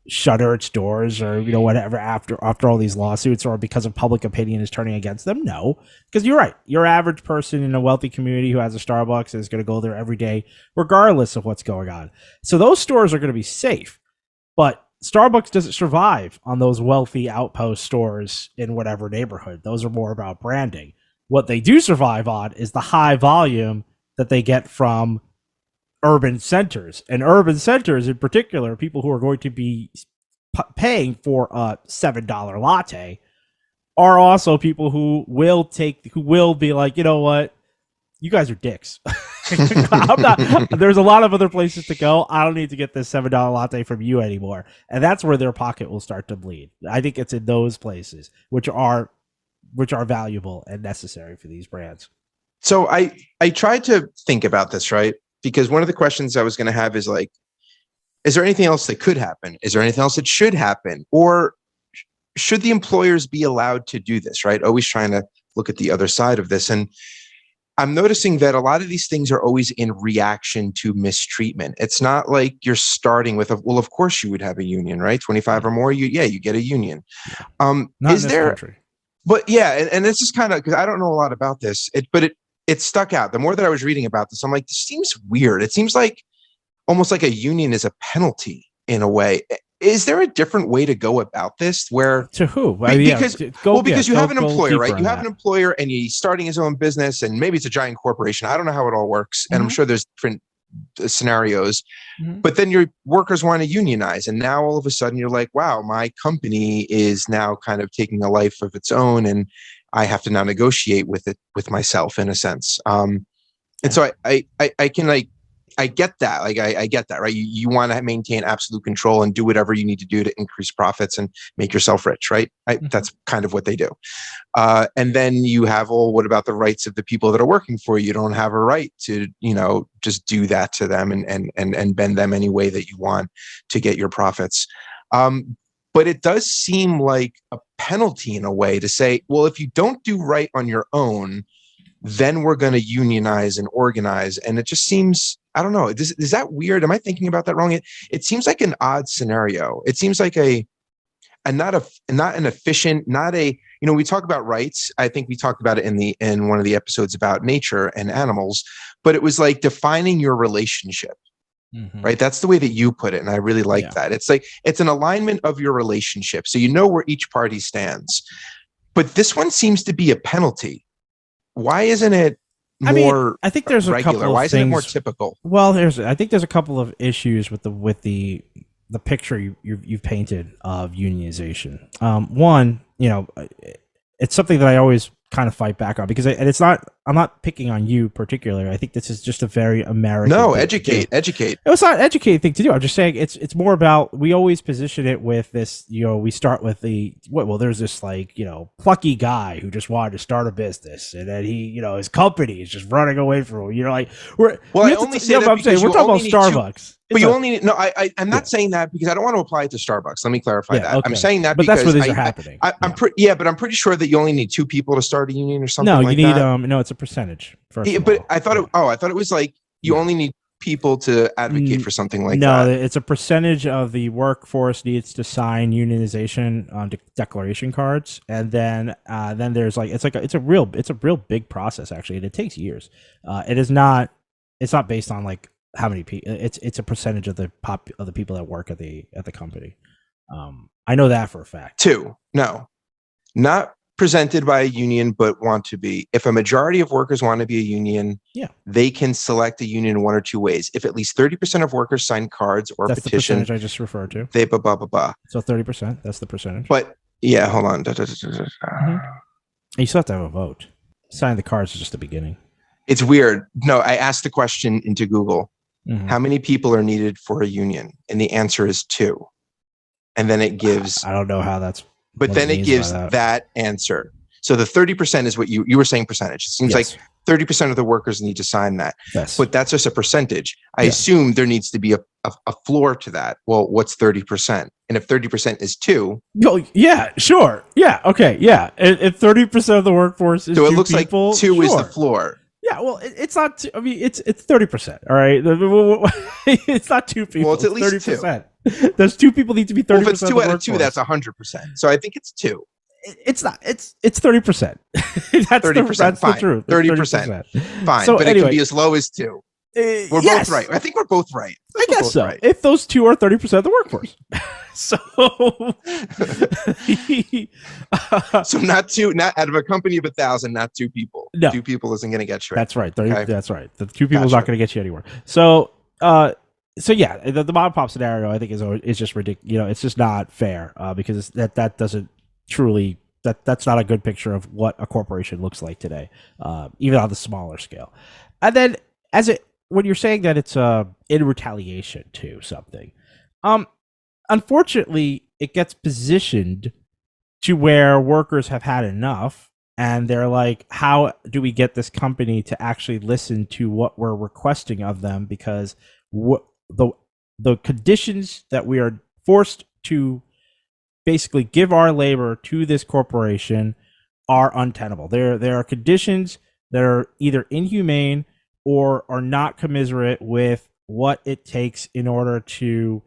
A: shutter its doors or whatever after all these lawsuits, or because of public opinion is turning against them? No, because you're right. Your average person in a wealthy community who has a Starbucks is going to go there every day regardless of what's going on. So those stores are going to be safe, but Starbucks doesn't survive on those wealthy outpost stores in whatever neighborhood. Those are more about branding. What they do survive on is the high volume that they get from urban centers, and urban centers in particular, people who are going to be paying for a $7 latte are also people who will be like, you know what, you guys are dicks. There's a lot of other places to go. I don't need to get this $7 latte from you anymore. And that's where their pocket will start to bleed. I think it's in those places which are valuable and necessary for these brands.
B: So I tried to think about this, right? Because one of the questions I was going to have is like, is there anything else that could happen? Is there anything else that should happen? Or should the employers be allowed to do this, right? Always trying to look at the other side of this. And I'm noticing that a lot of these things are always in reaction to mistreatment. It's not like you're starting with well, of course you would have a union, right? 25 or more, you get a union.
A: Not
B: is
A: in this
B: there
A: country.
B: But yeah, and this is kind of, because I don't know a lot about this, but it stuck out. The more that I was reading about this, I'm like, this seems weird. It seems like almost like a union is a penalty in a way. Is there a different way to go about this? Where
A: to who?
B: Because you have an employer, right? You have
A: that.
B: an employer, and he's starting his own business, and maybe it's a giant corporation. I don't know how it all works, and I'm sure there's different scenarios. But then your workers want to unionize, and now all of a sudden you're like, wow, my company is now kind of taking a life of its own, and I have to now negotiate with myself in a sense. And so I can I get that. Like, I get that, right? You want to maintain absolute control and do whatever you need to do to increase profits and make yourself rich, right? That's kind of what they do. And then you have, what about the rights of the people that are working for you? You don't have a right to, just do that to them and bend them any way that you want to get your profits. But it does seem like a penalty in a way to say, well, if you don't do right on your own, then we're going to unionize and organize. And it just seems, I don't know, is that weird? Am I thinking about that wrong? It seems like an odd scenario. It seems like not an efficient, we talk about rights. I think we talked about it in one of the episodes about nature and animals, but it was like defining your relationship. Right. That's the way that you put it. And I really like that. It's like, it's an alignment of your relationship. So you know where each party stands. But this one seems to be a penalty. Why isn't it more
A: I think there's
B: regular?
A: a couple of
B: Why isn't it more
A: things.
B: typical?
A: Well, I think there's a couple of issues with the the picture you've painted of unionization. One, it's something that I always kind of fight back on because and it's not. I'm not picking on you particularly. I think this is just a very American.
B: No,
A: thing
B: educate.
A: It's not an educated thing to do. I'm just saying it's more about, we always position it with this. We start with there's this plucky guy who just wanted to start a business, and then he his company is just running away from him.
B: I only say that because
A: we're talking about Starbucks.
B: But you only need, no, I'm not saying that because I don't want to apply it to Starbucks. Let me clarify that. Okay. I'm saying that because
A: that's where these are happening.
B: But I'm pretty sure that you only need 2 people to start a union or something.
A: No,
B: like
A: you need
B: that.
A: no, it's a percentage.
B: But I thought it was like you only need people to advocate for something like that.
A: No, it's a percentage of the workforce needs to sign unionization on declaration cards, and then there's it's a real big process actually, and it takes years. It's not based on how many people. It's a percentage of the people that work at the company. I know that for a fact.
B: 2, no, not presented by a union, but want to be. If a majority of workers want to be a union, they can select a union in 1 or 2 ways. If at least 30% of workers sign cards or
A: that's
B: petition,
A: the percentage I just referred to.
B: They blah blah blah blah.
A: So 30%. That's the percentage.
B: But yeah, hold on.
A: Mm-hmm. You still have to have a vote. Signing the cards is just the beginning.
B: It's weird. No, I asked the question into Google.
A: Mm-hmm.
B: How many people are needed for a union? And the answer is 2. And then it gives.
A: I don't know how that's.
B: But then it gives that answer. So the 30% is what you were saying percentage. It seems like 30% of the workers need to sign that.
A: Yes.
B: But that's just a percentage. I assume there needs to be a floor to that. Well, what's 30%? And if 30% is 2.
A: Oh, yeah, sure. Yeah, okay, yeah. If 30% of the workforce is 2 people. So it looks
B: like 2 is the floor.
A: Yeah, well, it's not. I mean, it's 30%. All right, it's not 2 people.
B: Well, it's at least
A: 30%. Those 2 people need to be 30%. Well, if it's
B: 2 out of 2, that's 100%. So I think it's 2.
A: It's not. It's 30%. That's 30%. That's the truth.
B: 30%. Fine,
A: so
B: but it can be as low as 2. We're both right. I think we're both right.
A: I guess so. Right. If those 2 are 30% of the workforce,
B: so not 2, not out of a company of 1,000, not 2 people.
A: No.
B: 2 people isn't going to get you.
A: That's right. That's right. The 2 people is not going to get you anywhere. So yeah, the mom and pop scenario I think is just ridiculous. It's just not fair because that doesn't truly that's not a good picture of what a corporation looks like today, even on the smaller scale. And then when you're saying that it's in retaliation to something, unfortunately, it gets positioned to where workers have had enough, and they're like, how do we get this company to actually listen to what we're requesting of them? Because the conditions that we are forced to basically give our labor to this corporation are untenable. There are conditions that are either inhumane or are not commensurate with what it takes in order to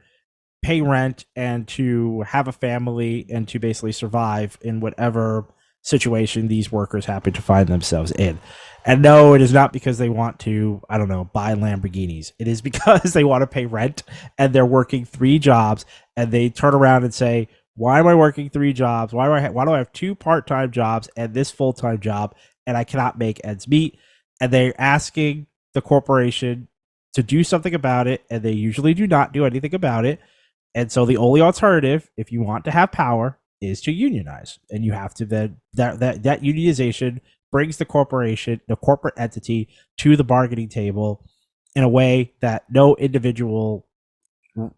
A: pay rent and to have a family and to basically survive in whatever situation these workers happen to find themselves in. And no, it is not because they want to, I don't know, buy Lamborghinis. It is because they want to pay rent and they're working 3 jobs, and they turn around and say, why am I working 3 jobs? Why do I have 2 part-time jobs and this full-time job, and I cannot make ends meet? And they're asking the corporation to do something about it, and they usually do not do anything about it. And so the only alternative, if you want to have power, is to unionize. And you have to then that unionization brings the corporation, the corporate entity, to the bargaining table in a way that no individual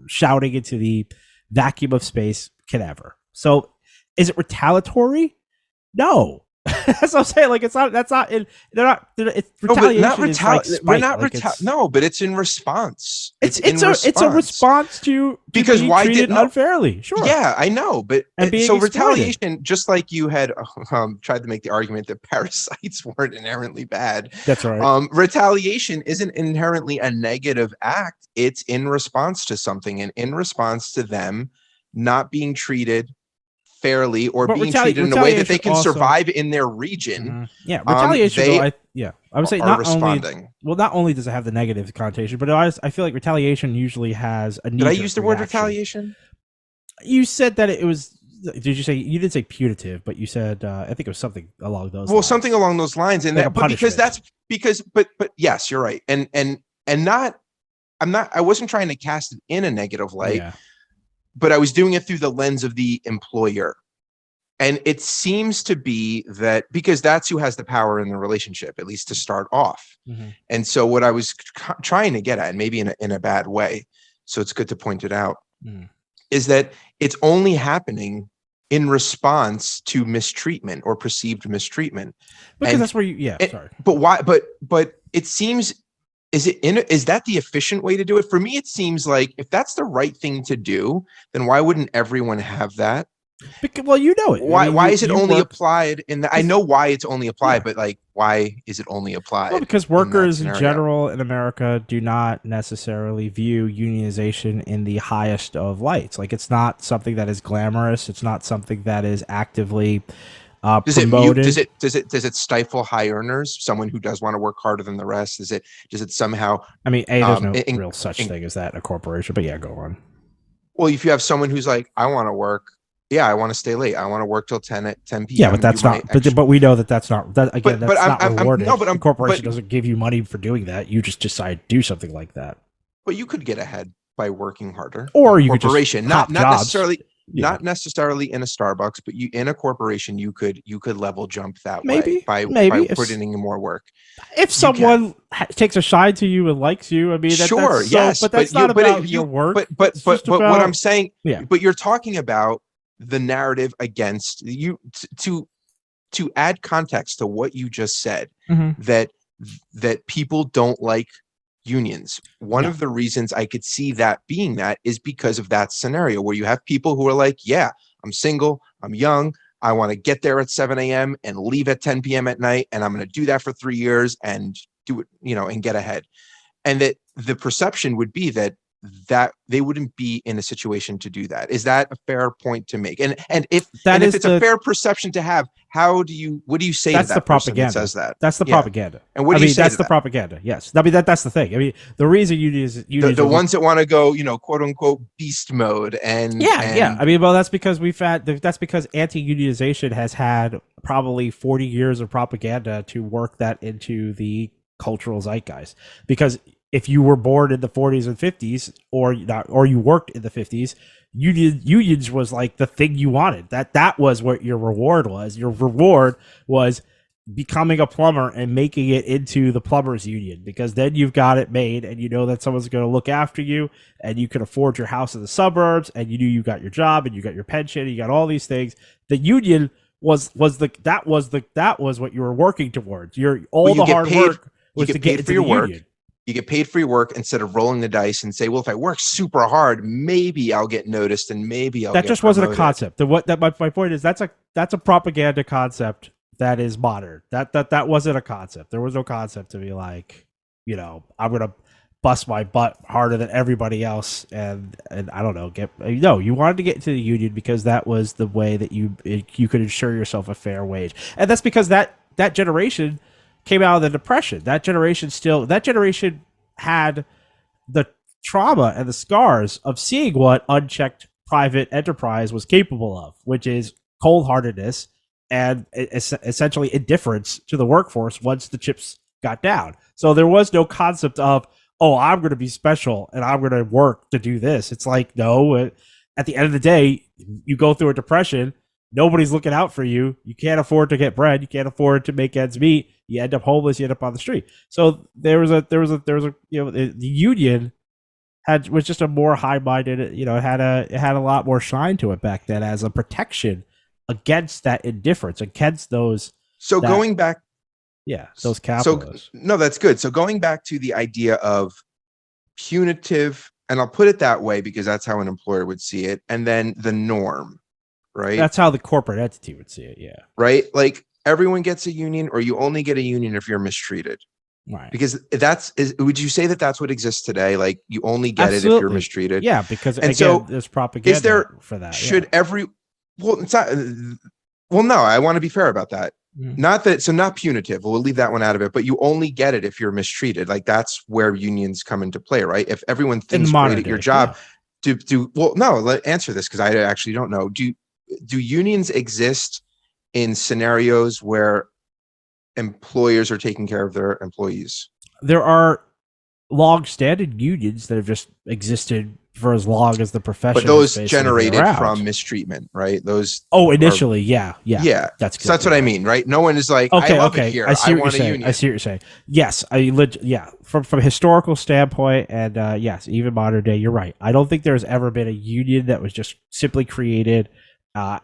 A: shouting into the vacuum of space can ever. So is it retaliatory? No. That's what I'm saying. Like, it's not. That's not. It's retaliation.
B: No, but it's in response.
A: It's a response to
B: because
A: being
B: why
A: treated unfairly? Sure.
B: Yeah, I know, but
A: so
B: retaliation, just like you had tried to make the argument that parasites weren't inherently bad.
A: That's right.
B: Retaliation isn't inherently a negative act. It's in response to something, and in response to them not being treated fairly or being treated in a way that they can survive in their region.
A: Mm-hmm. Yeah, retaliation. I would say not only does it have the negative connotation, but I feel like retaliation usually has a.
B: Did I use the word retaliation?
A: You said that it was. Did you say you didn't say putative, but you said I think it was something along those.
B: Well, something along those lines, and
A: like
B: but yes, you're right, and not. I wasn't trying to cast it in a negative light.
A: Yeah.
B: but I was doing it through the lens of the employer. And it seems to be that because that's who has the power in the relationship, at least to start off.
A: Mm-hmm.
B: And so what I was trying to get at, and maybe in a bad way, so it's good to point it out, is that it's only happening in response to mistreatment or perceived mistreatment.
A: Because that's where sorry.
B: But why? But it seems, is that the efficient way to do it? For me, it seems like if that's the right thing to do, then why wouldn't everyone have that?
A: Because, well, you know it.
B: Why is it only applied in that? I know why it's only applied, but like, why is it only applied?
A: Well, because workers in general in America do not necessarily view unionization in the highest of lights. Like, it's not something that is glamorous. It's not something that is actively promoted.
B: Does it stifle high earners? Someone who does want to work harder than the rest? Does it somehow?
A: I mean, there's no real such thing as that in a corporation. But yeah, go on.
B: Well, if you have someone who's like, I want to work. Yeah, I want to stay late. I want to work till 10 p.m.
A: Yeah, but that's not. But we know that's not. That again, that's not rewarded. No, but the corporation doesn't give you money for doing that. You just decide to do something like that.
B: But you could get ahead by working harder.
A: Or you could just
B: not necessarily. Yeah. Not necessarily in a Starbucks, but you in a corporation, you could level jump that way by putting in more work.
A: If someone takes a shine to you and likes you, I mean,
B: sure, yes,
A: but that's not about your work.
B: But what I'm saying, but you're talking about the narrative against you to add context to what you just said, that people don't like unions. One of the reasons I could see that being that is because of that scenario where you have people who are like, yeah, I'm single, I'm young, I want to get there at 7 a.m. and leave at 10 p.m. at night, and I'm going to do that for 3 years and do it, and get ahead. And that the perception would be that they wouldn't be in a situation to do that. Is that a fair point to make? And if it's a fair perception to have, what do you say to that person that says that?
A: That's the propaganda.
B: And what do you say
A: that's the propaganda. Yes. I mean, that's the thing. I mean, the reason you
B: the ones that want to go, quote unquote beast mode and
A: I mean, well, that's because anti-unionization has had probably 40 years of propaganda to work that into the cultural zeitgeist. Because if you were born in the 40s and 50s, or you worked in the 50s, unions was like the thing you wanted. That was what your reward was. Your reward was becoming a plumber and making it into the plumbers union, because then you've got it made, and you know that someone's going to look after you, and you can afford your house in the suburbs, and you knew you got your job, and you got your pension, and you got all these things. The union was what you were working towards. The hard work was to get into the union.
B: You get paid for your work instead of rolling the dice and say, well, if I work super hard, maybe I'll get noticed and maybe I'll get promoted.
A: Wasn't a concept. My point is that's a propaganda concept that is modern. That wasn't a concept. There was no concept to be like, I'm gonna bust my butt harder than everybody else and I don't know, you wanted to get into the union because that was the way that you could ensure yourself a fair wage. And that's because that generation came out of the Depression. That generation had the trauma and the scars of seeing what unchecked private enterprise was capable of, which is cold-heartedness and essentially indifference to the workforce once the chips got down. So there was no concept of, I'm going to be special and I'm going to work to do this. It's like, no, at the end of the day, you go through a depression, nobody's looking out for you. You can't afford to get bread. You can't afford to make ends meet. You end up homeless. You end up on the street. So there was a the union was just a more high-minded. It had a lot more shine to it back then as a protection against that indifference, against those.
B: So going back,
A: those capitalists.
B: So no, that's good. So going back to the idea of punitive, and I'll put it that way because that's how an employer would see it, and then the norm. Right. That's
A: how the corporate entity would see it. Yeah.
B: Right. Like everyone gets a union, or you only get a union if you're mistreated.
A: Right.
B: Because would you say that that's what exists today? Like you only get it if you're mistreated.
A: Yeah. Because there's propaganda for that.
B: It's not. Well, no, I want to be fair about that. Mm-hmm. Not punitive. We'll leave that one out of it, but you only get it if you're mistreated. Like that's where unions come into play, right? If everyone thinks great at your job, answer this because I actually don't know. Do unions exist in scenarios where employers are taking care of their employees?
A: There are long-standing unions that have just existed for as long as the profession.
B: But those
A: basically been
B: generated
A: around.
B: from mistreatment, right? Those.
A: Initially, yeah.
B: That's what I mean, right? No one is like,
A: okay,
B: I love
A: okay.
B: it here.
A: I see what
B: want
A: you're
B: a
A: saying.
B: union.
A: I see what you're saying. Yes, from a historical standpoint, and yes, even modern day, you're right. I don't think there's ever been a union that was just simply created and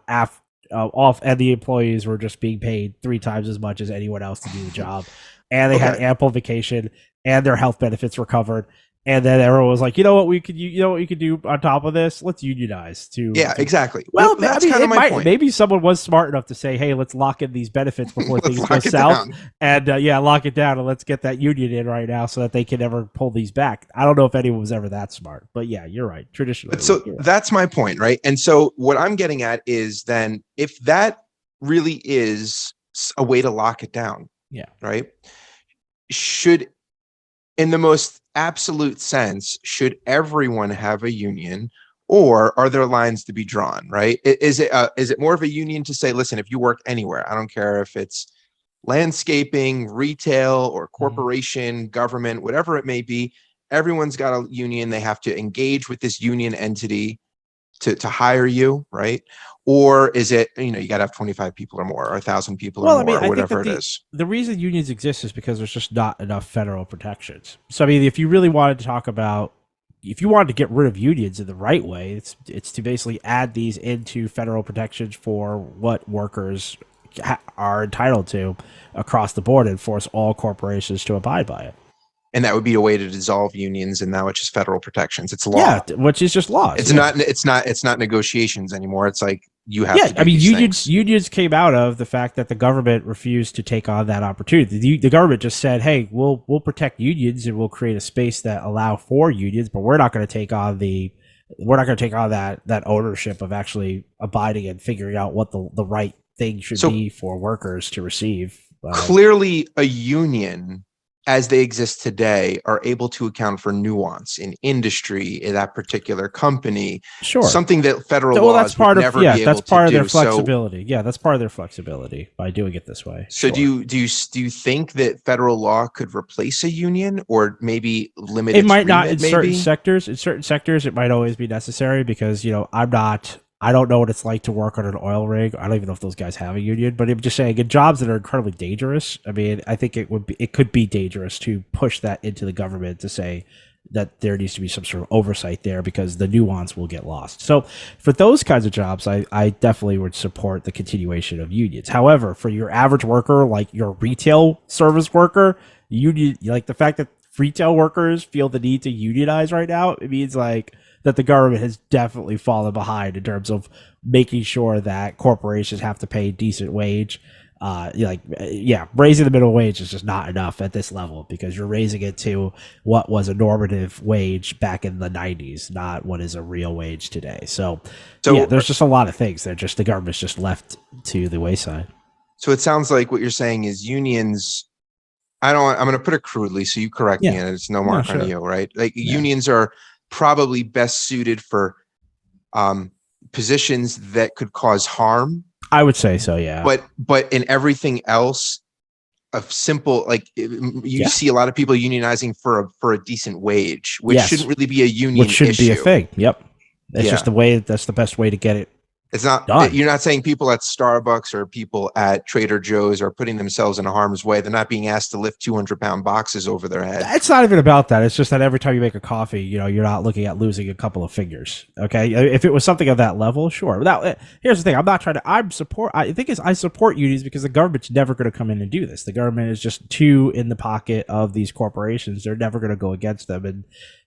A: the employees were just being paid 3 times as much as anyone else to do the job, and they had ample vacation, and their health benefits were covered. And then everyone was like, you know what we could do on top of this? Let's unionize
B: exactly.
A: Well,
B: that's kind of my point.
A: Maybe someone was smart enough to say, hey, let's lock in these benefits before things go south.
B: Down.
A: And lock it down and let's get that union in right now so that they can never pull these back. I don't know if anyone was ever that smart, but yeah, you're right. Traditionally.
B: So that's my point, right? And so what I'm getting at is then if that really is a way to lock it down, right? Should, in the most absolute sense, should everyone have a union, or are there lines to be drawn, right? Is it more of a union to say, listen, if you work anywhere, I don't care if it's landscaping, retail, or corporation, government, whatever it may be, everyone's got a union. They have to engage with this union entity to hire you, right? Or is it, you got to have 25 people or more, or 1,000 people or more, or whatever it is.
A: The reason unions exist is because there's just not enough federal protections. So, I mean, if you really wanted to talk about, if you wanted to get rid of unions in the right way, it's to basically add these into federal protections for what workers are entitled to across the board and force all corporations to abide by it.
B: And that would be a way to dissolve unions, and now it's just federal protections. It's law.
A: Yeah, which is just laws.
B: It's not negotiations anymore. It's like you have to do
A: unions came out of the fact that the government refused to take on that opportunity. The government just said, hey, we'll protect unions and we'll create a space that allow for unions, but we're not going to take on that ownership of actually abiding and figuring out what the right thing should be for workers to receive.
B: Clearly a union, as they exist today, are able to account for nuance in industry, in that particular company.
A: Sure.
B: Something that federal laws would never be able to do.
A: That's part of their flexibility. That's part of their flexibility by doing it this way.
B: So do you think that federal law could replace a union, or maybe limit it? It
A: might not in certain sectors. In certain sectors, it might always be necessary because, I don't know what it's like to work on an oil rig. I don't even know if those guys have a union, but I'm just saying in jobs that are incredibly dangerous. I mean, I think it could be dangerous to push that into the government to say that there needs to be some sort of oversight there because the nuance will get lost. So for those kinds of jobs, I definitely would support the continuation of unions. However, for your average worker, like your retail service worker, like the fact that retail workers feel the need to unionize right now, it means like that the government has definitely fallen behind in terms of making sure that corporations have to pay a decent wage. Raising the minimum wage is just not enough at this level because you're raising it to what was a normative wage back in the 90s, not what is a real wage today. So there's just a lot of things that the government's just left to the wayside.
B: So it sounds like what you're saying is unions. I'm going to put it crudely, so you correct me, and it's no mark on you, right? Like unions are probably best suited for positions that could cause harm.
A: I would say so, yeah.
B: But in everything else, a simple see a lot of people unionizing for a decent wage, which shouldn't really be a union issue.
A: Which shouldn't be a thing. Yep, it's just the way. That's the best way to get it.
B: It's not done. You're not saying people at Starbucks or people at Trader Joe's are putting themselves in harm's way. They're not being asked to lift 200-pound boxes over their head.
A: It's not even about that. It's just that every time you make a coffee, you're not looking at losing a couple of fingers. Okay, if it was something of that level, sure. Now, here's the thing: I support unions because the government's never going to come in and do this. The government is just too in the pocket of these corporations. They're never going to go against them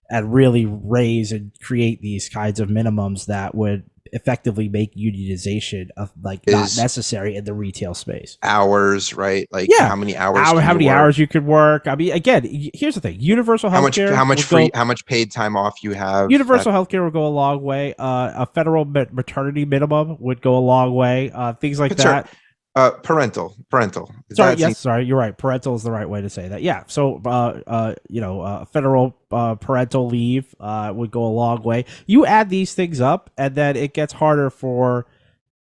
A: and really raise and create these kinds of minimums that would effectively make unionization not necessary in the retail space.
B: Hours, right? Like how many hours?
A: How many hours you could work? I mean, again, here's the thing: universal healthcare.
B: How much paid time off you have?
A: Universal healthcare would go a long way. A federal maternity minimum would go a long way. Things like that.
B: Parental.
A: Sorry, you're right. Parental is the right way to say that. Yeah. So, federal parental leave would go a long way. You add these things up, and then it gets harder for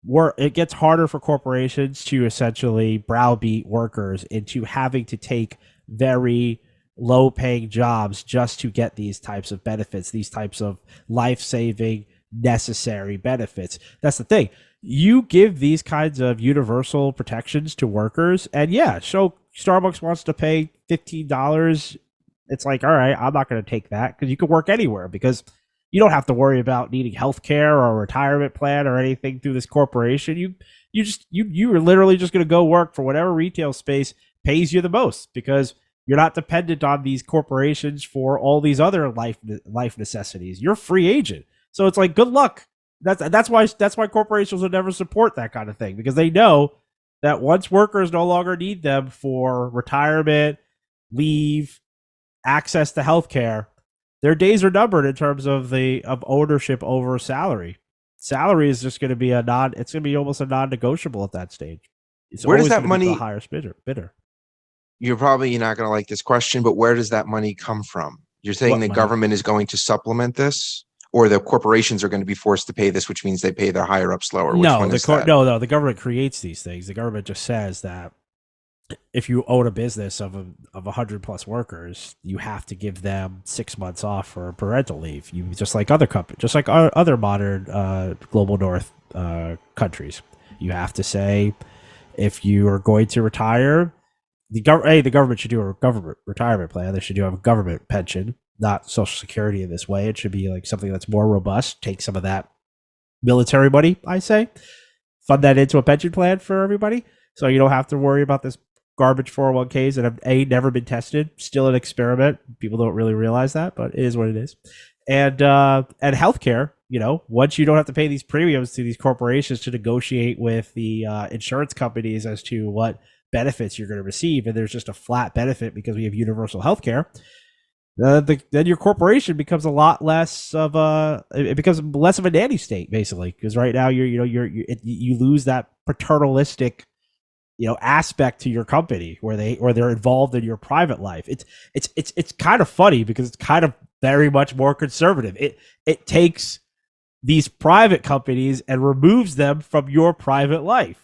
A: corporations to essentially browbeat workers into having to take very low paying jobs just to get these types of benefits, these types of life saving, necessary benefits. That's the thing. You give these kinds of universal protections to workers, and yeah, so Starbucks wants to pay $15. It's like, all right, I'm not going to take that because you can work anywhere because you don't have to worry about needing health care or a retirement plan or anything through this corporation. You are literally just going to go work for whatever retail space pays you the most because you're not dependent on these corporations for all these other life necessities. You're a free agent. So it's like, good luck. That's why corporations will never support that kind of thing, because they know that once workers no longer need them for retirement, leave, access to healthcare, their days are numbered in terms of ownership over salary. Salary is just going to be it's going to be almost a non-negotiable at that stage. It's
B: Where does
A: always
B: that
A: going to be
B: money?
A: the highest bidder.
B: You're probably not going to like this question, but where does that money come from? You're saying
A: What
B: the
A: money?
B: government is going to supplement this, or the corporations are going to be forced to pay this, which means they pay their higher ups lower. Which one is that?
A: No. The government creates these things. The government just says that if you own a business of 100+ workers, you have to give them 6 months off for parental leave. You just like other companies, just like other modern global north countries. You have to say if you are going to retire, the government should do a government retirement plan. They should do a government pension, not Social Security in this way. It should be like something that's more robust. Take some of that military money, I say, fund that into a pension plan for everybody, so you don't have to worry about this garbage 401ks that have never been tested. Still an experiment. People don't really realize that, but it is what it is. And healthcare. Once you don't have to pay these premiums to these corporations to negotiate with the insurance companies as to what benefits you're going to receive, and there's just a flat benefit because we have universal healthcare. Then your corporation becomes a lot less of it becomes less of a nanny state, basically, because right now you lose that paternalistic aspect to your company where they're involved in your private life. It's kind of funny because it's kind of very much more conservative. It takes these private companies and removes them from your private life.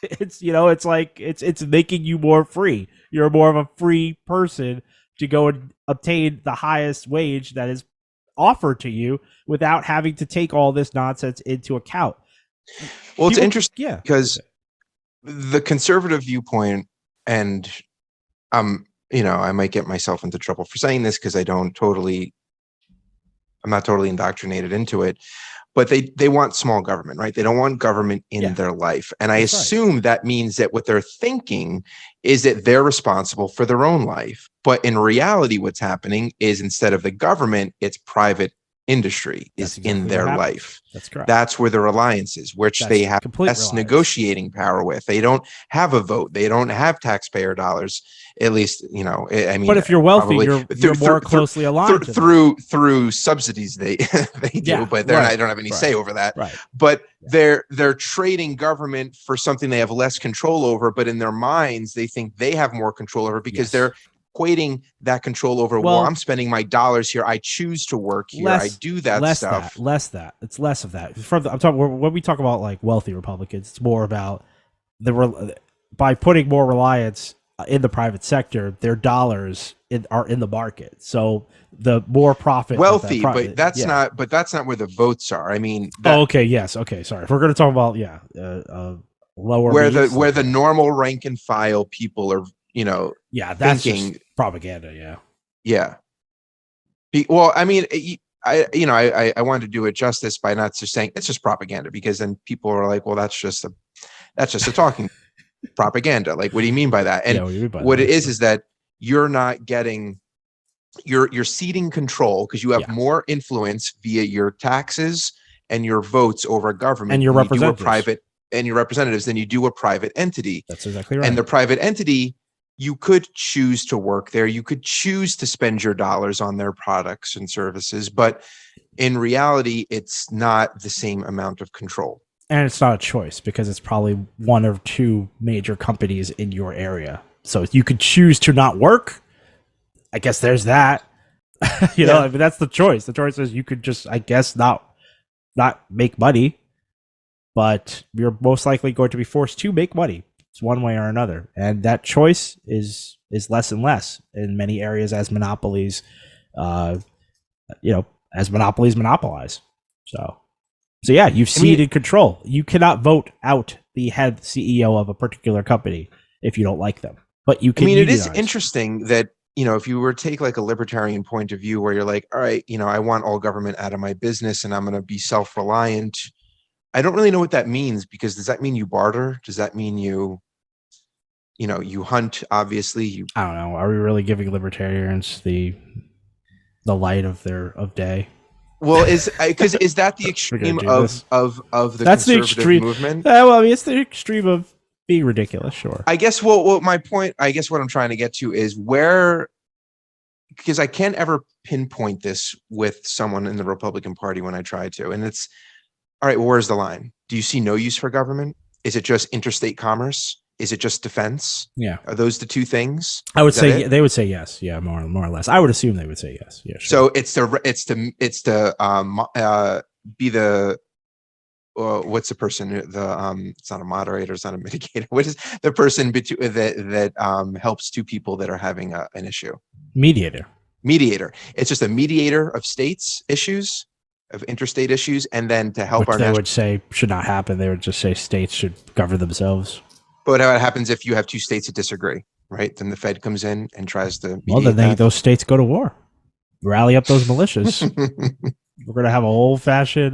A: It's like it's making you more free. You're more of a free person to go and obtain the highest wage that is offered to you without having to take all this nonsense into account.
B: Well, it's interesting because the conservative viewpoint, and I might get myself into trouble for saying this because I'm not totally indoctrinated into it, but they want small government, right? They don't want government in their life. And I assume that means that what they're thinking is that they're responsible for their own life. But in reality, what's happening is instead of the government, it's private industry is in their life.
A: That's correct.
B: That's where the reliance is, which they have less negotiating power with. They don't have a vote. They don't have taxpayer dollars. At least, I mean.
A: But if you're wealthy, you're more closely aligned
B: through subsidies. They do, but they don't have any say over that.
A: Right.
B: But they're trading government for something they have less control over. But in their minds, they think they have more control over because they're equating that control over. Well, I'm spending my dollars here. I choose to work here. I do that stuff.
A: It's less of that. I'm talking when we talk about like wealthy Republicans, it's more about by putting more reliance in the private sector, their dollars are in the market. So the more profit,
B: wealthy, but that's not where the votes are. I mean,
A: yes, okay, sorry. If we're going to talk about lower
B: where the normal rank and file people are,
A: that's just propaganda.
B: Well, I mean, I wanted to do it justice by not just saying it's just propaganda, because then people are like, well, that's just a talking propaganda. Like, what do you mean by that? And what it is that you're not getting, you're ceding control because you have more influence via your taxes and your votes over government
A: and your representatives
B: than you do a private entity.
A: That's exactly right.
B: And the private entity, you could choose to work there. You could choose to spend your dollars on their products and services, but in reality, it's not the same amount of control.
A: And it's not a choice because it's probably one or two major companies in your area. So you could choose to not work. I guess there's that. I mean, that's the choice. The choice is you could just, I guess, not make money, but you're most likely going to be forced to make money. It's one way or another. And that choice is is less and less in many areas as monopolies, uh, as monopolies monopolize. So yeah, you've ceded control. You cannot vote out the head CEO of a particular company if you don't like them, but you can.
B: It is interesting that, if you were to take like a libertarian point of view where you're like, all right, I want all government out of my business and I'm going to be self-reliant. I don't really know what that means, because does that mean you barter? Does that mean you hunt? Obviously,
A: I don't know. Are we really giving libertarians the light of day?
B: Well, is that the extreme of the
A: That's the extreme
B: movement?
A: Well, it's the extreme of being ridiculous. Sure.
B: I guess. Well, my point. I guess what I'm trying to get to is where, because I can't ever pinpoint this with someone in the Republican Party when I try to, and it's all right. Well, where's the line? Do you see no use for government? Is it just interstate commerce? Is it just defense?
A: Yeah.
B: Are those the two things?
A: I would say they would say yes. Yeah, more or less. I would assume they would say yes. Yeah.
B: So
A: Sure.
B: it's to be the what's the person, it's not a moderator, it's not a mitigator. What is the person that helps two people that are having an issue?
A: Mediator.
B: It's just a mediator of states issues, of interstate issues, and then to help
A: Which they would say should not happen. They would just say states should govern themselves.
B: But what happens if you have two states that disagree, right? Then the Fed comes in and tries to mediate.
A: Well, then those states go to war, rally up those militias. We're gonna have a old-fashioned.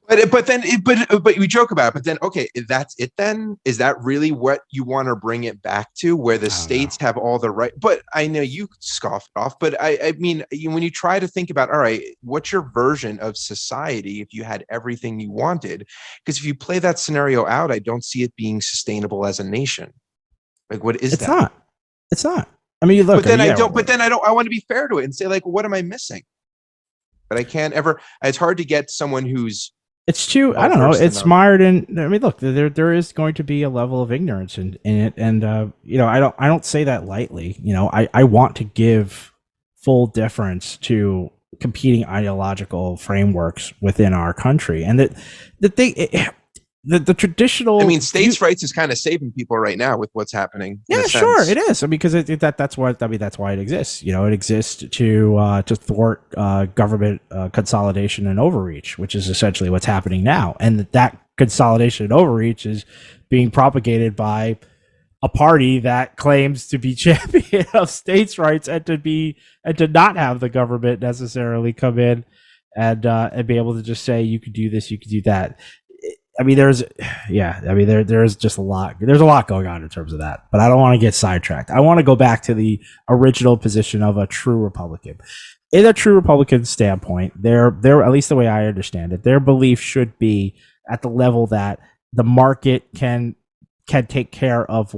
B: But we joke about it. But then, okay, that's it. Then is that really what you want to bring it back to, where the states have all the right? But I know you scoffed off. But I mean, when you try to think about, all right, what's your version of society if you had everything you wanted? Because if you play that scenario out, I don't see it being sustainable as a nation. Like, what is that?
A: It's not. I mean, look.
B: But then I don't. But then I don't. I want to be fair to it and say, like, what am I missing? But I can't ever. It's hard to get someone who's.
A: It's too. I don't know. It's mired in. I mean, look. There is going to be a level of ignorance in it, and I don't say that lightly. I want to give full deference to competing ideological frameworks within our country, and the traditional.
B: I mean, states' rights is kind of saving people right now with what's happening.
A: Yeah, sure, it is. I mean, because that's why. I mean, that's why it exists. It exists to thwart government consolidation and overreach, which is essentially what's happening now. And that consolidation and overreach is being propagated by a party that claims to be champion of states' rights and to not have the government necessarily come in and be able to just say you could do this, you could do that. I mean, there's just a lot. There's a lot going on in terms of that, but I don't want to get sidetracked. I want to go back to the original position of a true Republican. In a true Republican standpoint, their at least the way I understand it, their belief should be at the level that the market can take care of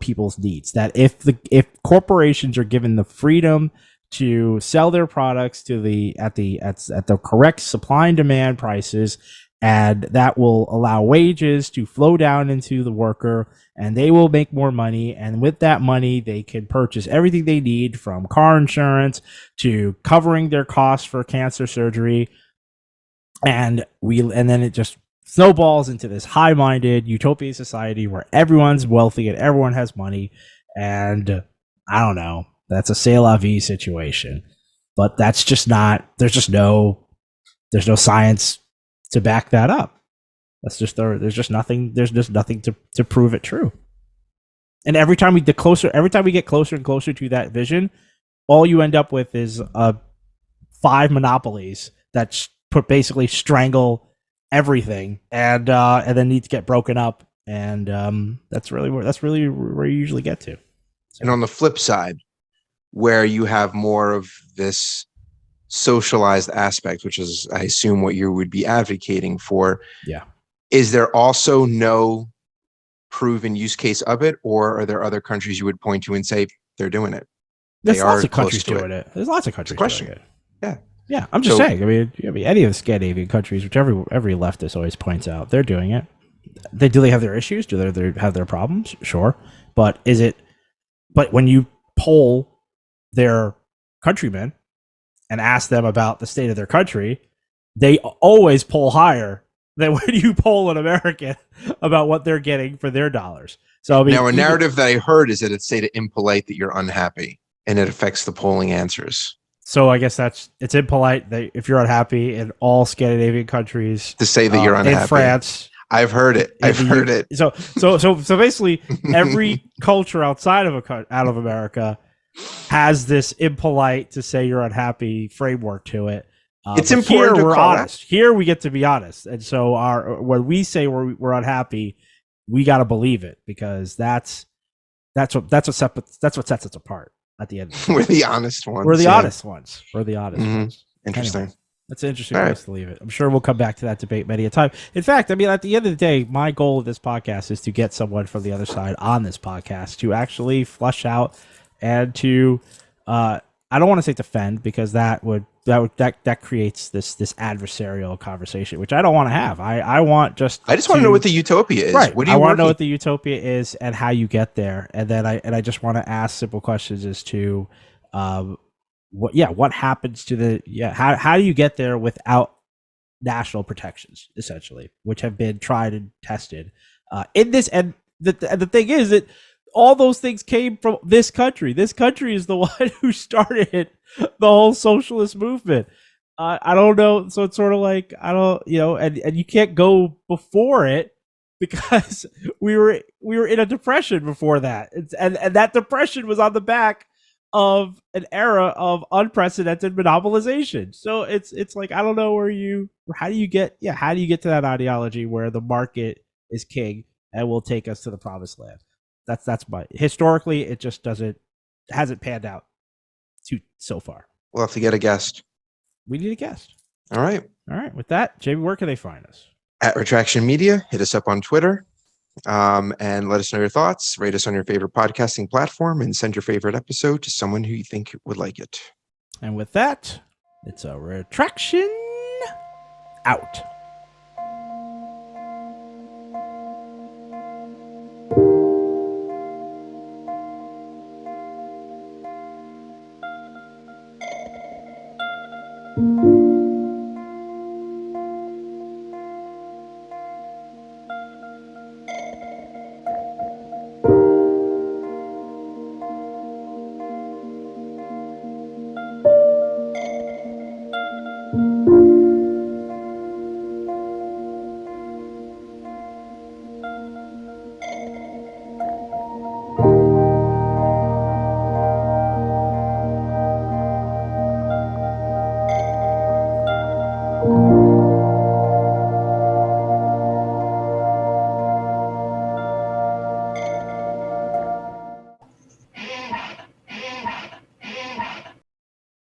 A: people's needs. That if corporations are given the freedom to sell their products at the correct supply and demand prices, and that will allow wages to flow down into the worker, and they will make more money. And with that money, they can purchase everything they need, from car insurance to covering their costs for cancer surgery. And then it just snowballs into this high-minded utopian society where everyone's wealthy and everyone has money. And I don't know, that's a c'est la vie situation. But that's just not. There's no science to back that up. There's just nothing to prove it true. And every time we get closer and closer to that vision, all you end up with is 5 monopolies that basically strangle everything, and then need to get broken up. And that's really where you usually get to.
B: So. And on the flip side, where you have more of this socialized aspect, which is, I assume, what you would be advocating for.
A: Yeah.
B: Is there also no proven use case of it, or are there other countries you would point to and say they're doing it?
A: There's lots of countries doing it. There's lots of countries doing it.
B: Yeah.
A: Yeah. I'm just saying. I mean, any of the Scandinavian countries, which every leftist always points out, they're doing it. Do they have their issues? Do they have their problems? Sure. But when you poll their countrymen and ask them about the state of their country, they always poll higher than when you poll an American about what they're getting for their dollars. So I mean,
B: now a narrative that I heard is that it's say to impolite that you're unhappy, and it affects the polling answers.
A: So I guess it's impolite that if you're unhappy in all Scandinavian countries
B: To say that you're unhappy.
A: in France.
B: I've heard it. I've heard it.
A: So basically, every culture outside of out of America has this impolite to say you're unhappy framework to it.
B: It's important.
A: Here we're honest. Here we get to be honest, and so when we say we're unhappy, we got to believe it, because that's what sets us apart. At the end,
B: we're the honest ones.
A: We're the honest ones. We're the honest ones.
B: Interesting.
A: Anyway, that's an interesting place to leave it. I'm sure we'll come back to that debate many a time. In fact, I mean, at the end of the day, my goal of this podcast is to get someone from the other side on this podcast to actually flush out and to, I don't want to say defend, because that creates this adversarial conversation, which I don't want to have. I just want to
B: know what the utopia is.
A: Right.
B: What do you
A: I want to know what the utopia is and how you get there, and then I just want to ask simple questions as to, what happens to how do you get there without national protections, essentially, which have been tried and tested in this. And the thing is that all those things came from this country. This country is the one who started the whole socialist movement. I don't know. So it's sort of like, I don't, and you can't go before it, because we were in a depression before that. And that depression was on the back of an era of unprecedented monopolization. So it's like, I don't know how do you get to that ideology where the market is king and will take us to the promised land? That's my, historically, it just hasn't panned out so far.
B: We'll have to get a guest.
A: We need a guest.
B: All right.
A: With that, Jamie, where can they find us?
B: At Retraction Media. Hit us up on Twitter, and let us know your thoughts. Rate us on your favorite podcasting platform, and send your favorite episode to someone who you think would like it.
A: And with that, it's a Retraction out.
C: Thank you.